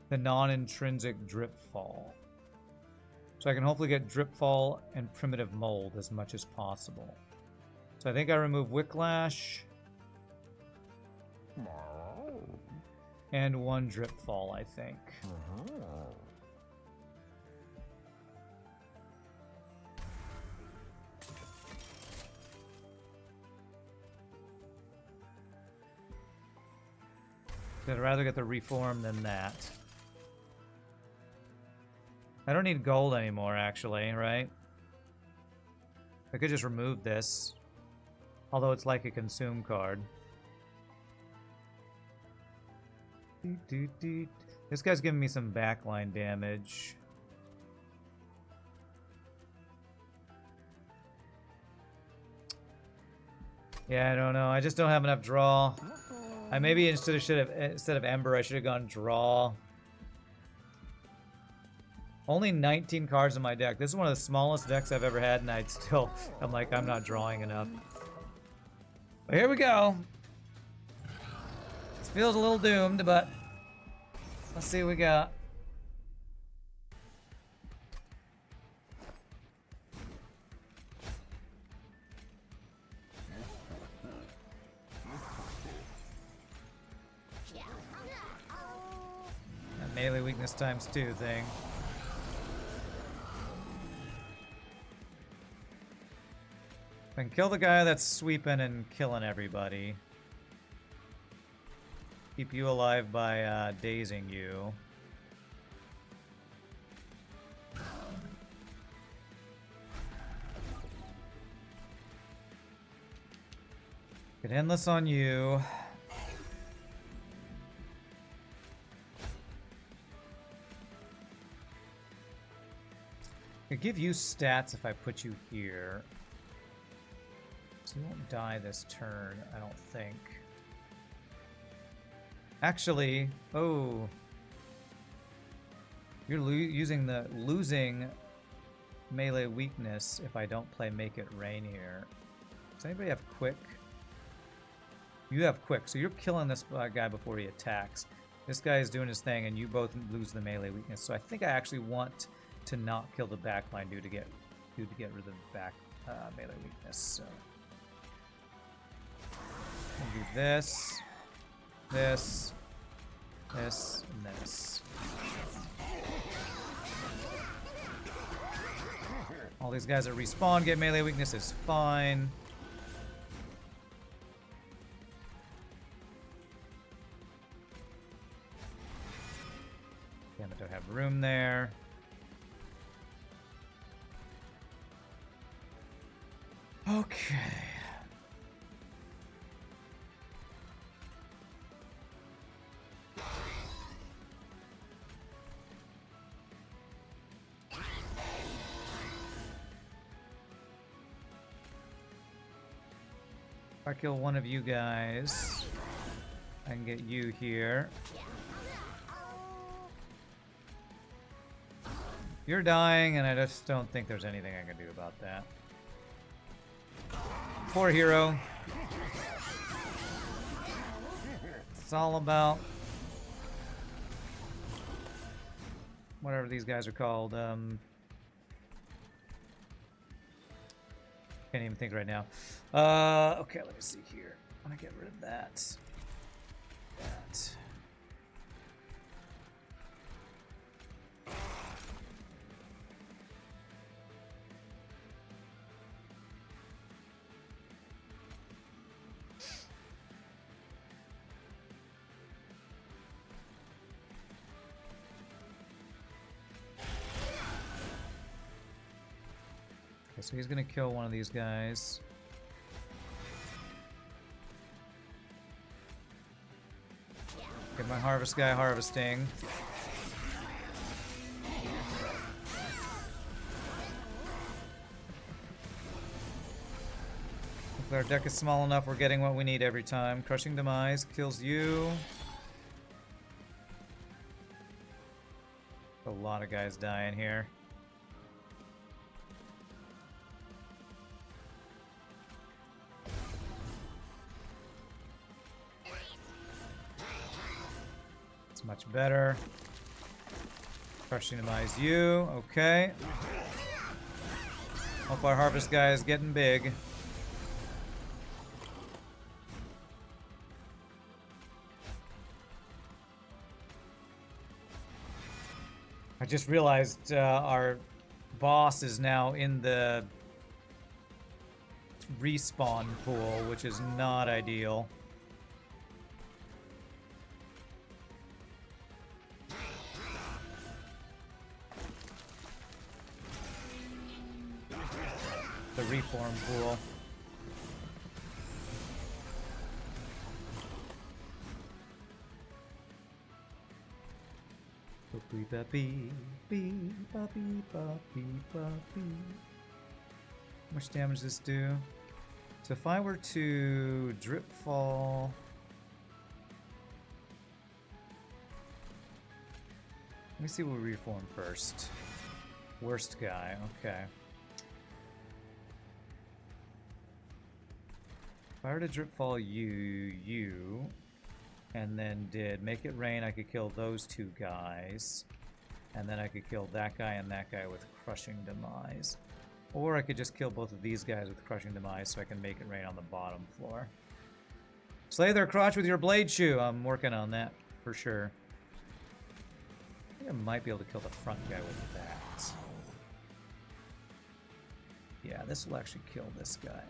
the non-intrinsic drip fall. So I can hopefully get drip fall and primitive mold as much as possible. So I think I remove Wicklash. And 1 drip fall, I think. I'd rather get the reform than that. I don't need gold anymore, actually, right? I could just remove this. Although it's like a consume card. This guy's giving me some backline damage. Yeah, I don't know. I just don't have enough draw. I maybe instead of Ember, I should have gone draw. Only 19 cards in my deck. This is one of the smallest decks I've ever had, and I'm like, I'm not drawing enough. But here we go. This feels a little doomed, but let's see what we got. That melee weakness times 2 thing. And kill the guy that's sweeping and killing everybody. Keep you alive by dazing you. Get endless on you. I could give you stats if I put you here. So you won't die this turn, I don't think. Actually, oh. You're losing melee weakness if I don't play Make It Rain here. Does anybody have quick? You have quick, so you're killing this guy before he attacks. This guy is doing his thing, and you both lose the melee weakness. So I think I actually want to not kill the backline dude to get rid of the back melee weakness. So we'll do this, this, this, and this. All these guys that respawn get melee weakness is fine. Damn it, don't have room there. Okay. If I kill one of you guys, I can get you here. You're dying, and I just don't think there's anything I can do about that. Poor hero. It's all about whatever these guys are called. Can't even think right now. Okay, let me see here. I want to get rid of that. That. Okay, so he's gonna kill one of these guys. Get my harvest guy harvesting. Hopefully our deck is small enough we're getting what we need every time. Crushing Demise kills you. A lot of guys dying here. Much better. Crushing Demise you. Okay. Hope our harvest guy is getting big. I just realized our boss is now in the respawn pool, which is not ideal. The reform pool. How much damage does this do? So if I were to drip fall, let me see what we reform first. Worst guy, okay. If I were to drip fall you, and then did make it rain, I could kill those two guys. And then I could kill that guy and that guy with Crushing Demise. Or I could just kill both of these guys with Crushing Demise so I can make it rain on the bottom floor. Slay their crotch with your blade shoe. I'm working on that for sure. I think I might be able to kill the front guy with that. Yeah, this will actually kill this guy.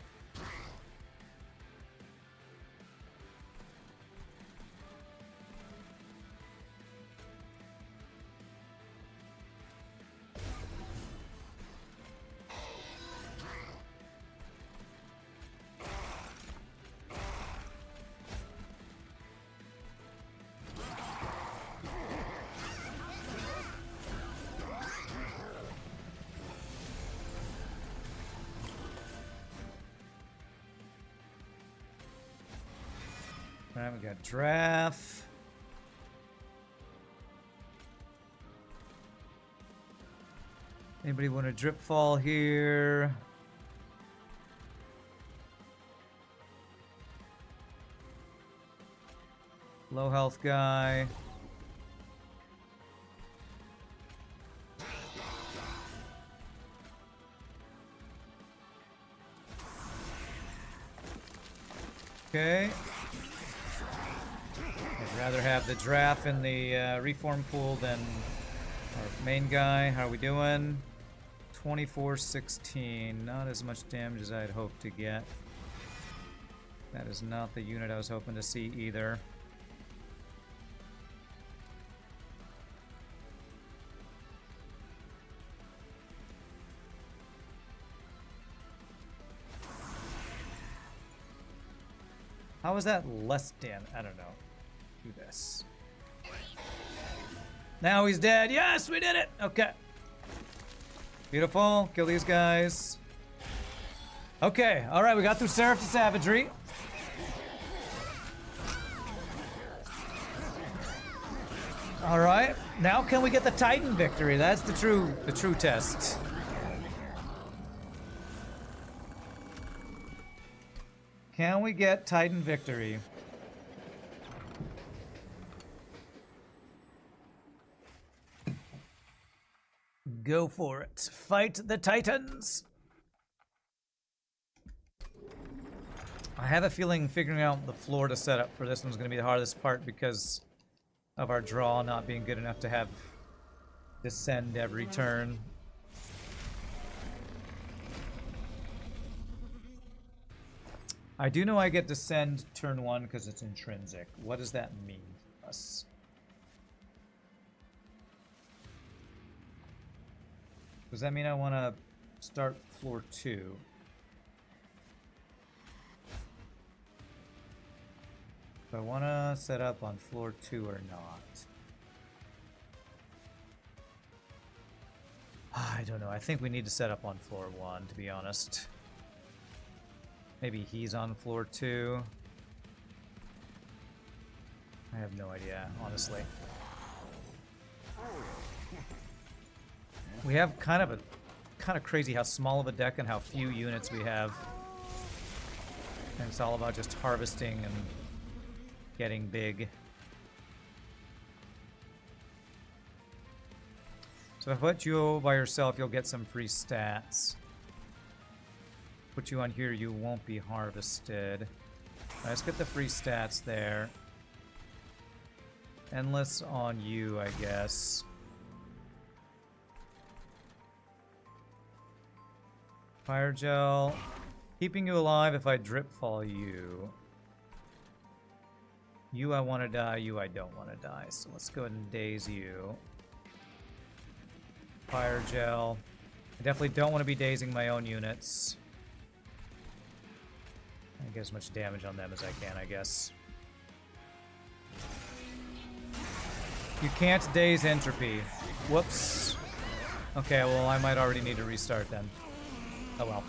Alright, we got draft. Anybody want to drip fall here? Low health guy. Okay. I'd rather have the draft in the reform pool than our main guy. How are we doing? 24-16. Not as much damage as I'd hoped to get. That is not the unit I was hoping to see either. How is that less damage? I don't know. Do this. Now he's dead. Yes, we did it. Okay. Beautiful. Kill these guys. Okay. All right. We got through Seraph to Savagery. All right. Now can we get the Titan victory? That's the true test. Can we get Titan victory? Go for it. Fight the Titans. I have a feeling figuring out the floor to set up for this one's going to be the hardest part because of our draw not being good enough to have descend every turn. I do know I get descend turn 1 because it's intrinsic. What does that mean to us? Does that mean I want to start floor 2? Do I want to set up on floor 2 or not? I don't know. I think we need to set up on floor 1, to be honest. Maybe he's on floor 2. I have no idea, honestly. We have kind of crazy how small of a deck and how few units we have. And it's all about just harvesting and getting big. So if I put you by yourself, you'll get some free stats. Put you on here, you won't be harvested. Right, let's get the free stats there. Endless on you, I guess. Fire gel. Keeping you alive if I drip fall you. You I want to die, you I don't want to die. So let's go ahead and daze you. Fire gel. I definitely don't want to be dazing my own units. I get as much damage on them as I can, I guess. You can't daze entropy. Whoops. Okay, well, I might already need to restart then. Oh well.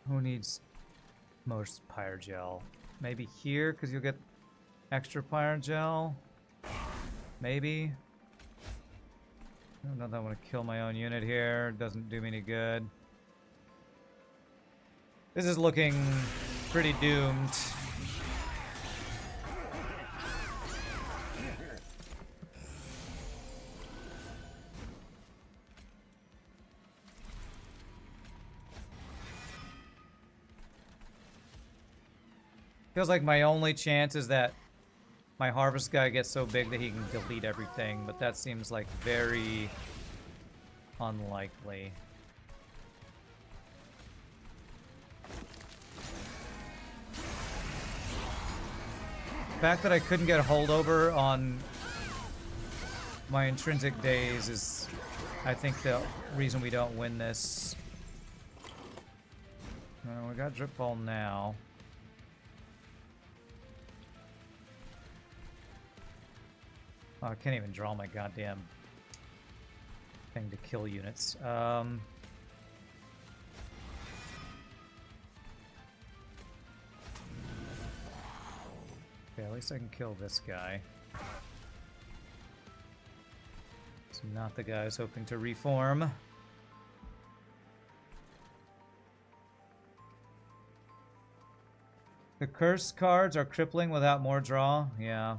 Who needs most pyre gel? Maybe here, because you'll get extra pyre gel? Maybe? I don't know that I want to kill my own unit here. It doesn't do me any good. This is looking pretty doomed. Feels like my only chance is that my harvest guy gets so big that he can delete everything, but that seems like very unlikely. The fact that I couldn't get a holdover on my intrinsic days is, I think, the reason we don't win this. Well, we got drip ball now. Oh, I can't even draw my goddamn thing to kill units. at least I can kill this guy. It's not the guy I was hoping to reform. The curse cards are crippling without more draw. Yeah.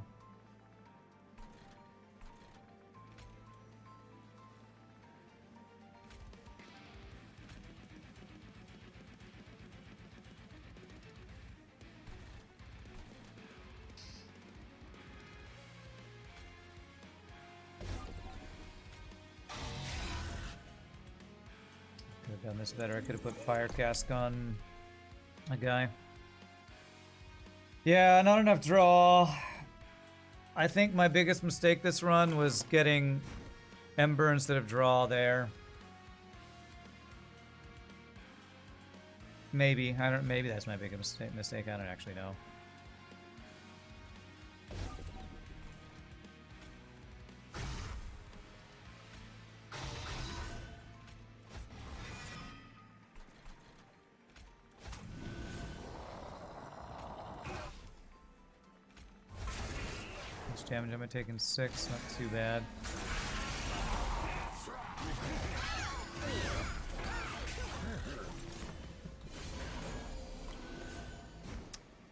Could have done this better. I could have put Fire Cask on a guy. Yeah, not enough draw. I think my biggest mistake this run was getting Ember instead of draw there. Maybe. Maybe that's my biggest mistake. I don't actually know. Damage am I taking 6? Not too bad.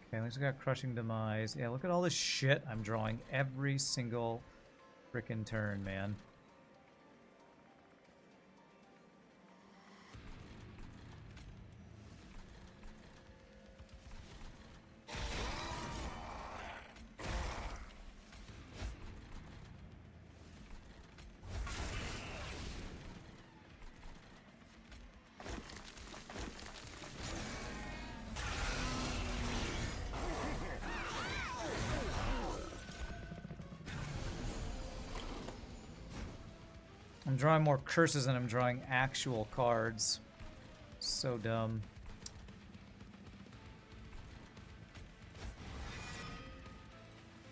Okay, at least I got Crushing Demise. Yeah, look at all this shit I'm drawing every single frickin' turn, man. I'm drawing more curses than I'm drawing actual cards. So dumb.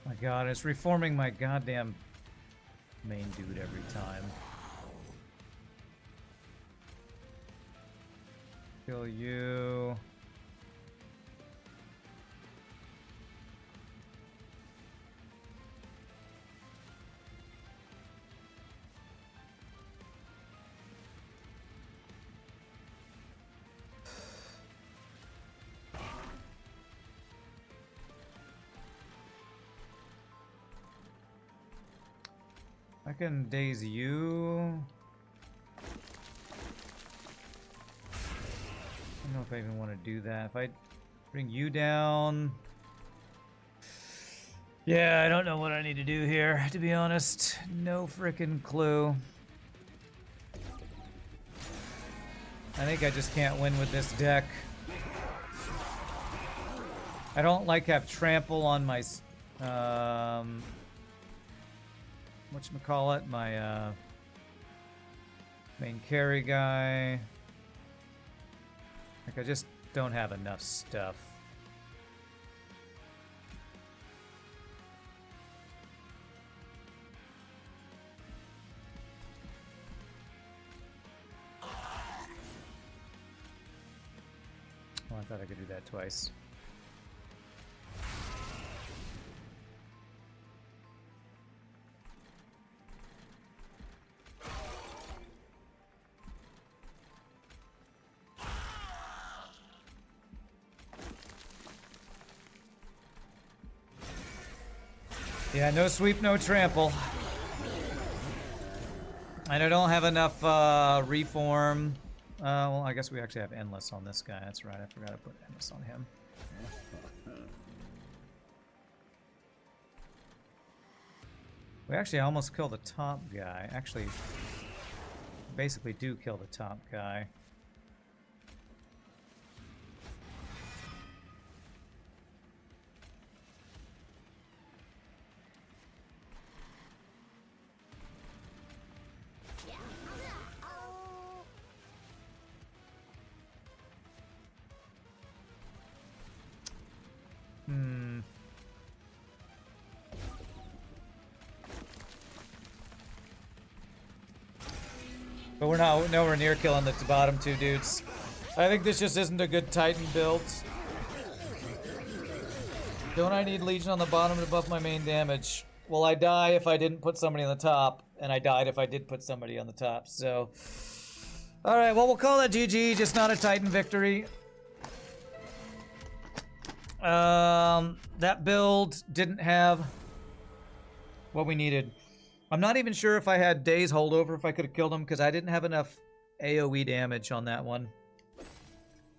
My god, it's reforming my goddamn main dude every time. Kill you. I can daze you. I don't know if I even want to do that. If I bring you down... Yeah, I don't know what I need to do here, to be honest. No frickin' clue. I think I just can't win with this deck. I don't like have trample on my... whatchamacallit, my main carry guy. Like, I just don't have enough stuff. Oh, I thought I could do that twice. Yeah, no sweep, no trample. And I don't have enough reform. Well, I guess we actually have endless on this guy. That's right, I forgot to put endless on him. We actually almost kill the top guy. Actually, basically do kill the top guy. But we're not nowhere near killing the bottom two dudes. I think this just isn't a good Titan build. Don't I need Legion on the bottom to buff my main damage? Well, I die if I didn't put somebody on the top, and I died if I did put somebody on the top, so... Alright, well, we'll call that GG, just not a Titan victory. That build didn't have what we needed. I'm not even sure if I had Days holdover, if I could have killed him, because I didn't have enough AoE damage on that one.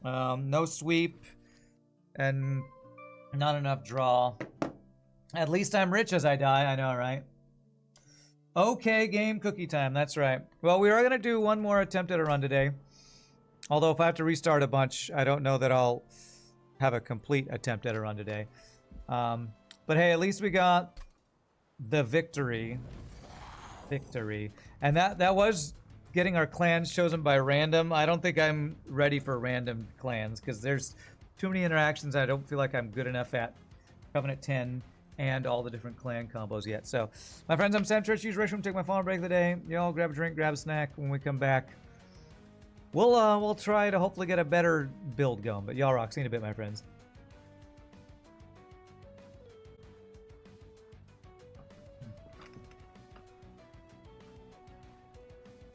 No sweep, and not enough draw. At least I'm rich as I die, I know, right? Okay, game cookie time, that's right. Well, we are going to do one more attempt at a run today. Although if I have to restart a bunch, I don't know that I'll have a complete attempt at a run today. But hey, at least we got the victory. Victory. And that was getting our clans chosen by random. I don't think I'm ready for random clans, because there's too many interactions I don't feel like I'm good enough at Covenant 10 and all the different clan combos yet. So, my friends, I'm Sam Church. Use restroom, take my final break of the day. Y'all grab a drink, grab a snack. When we come back, we'll try to hopefully get a better build going. But y'all rock. See you in a bit, my friends.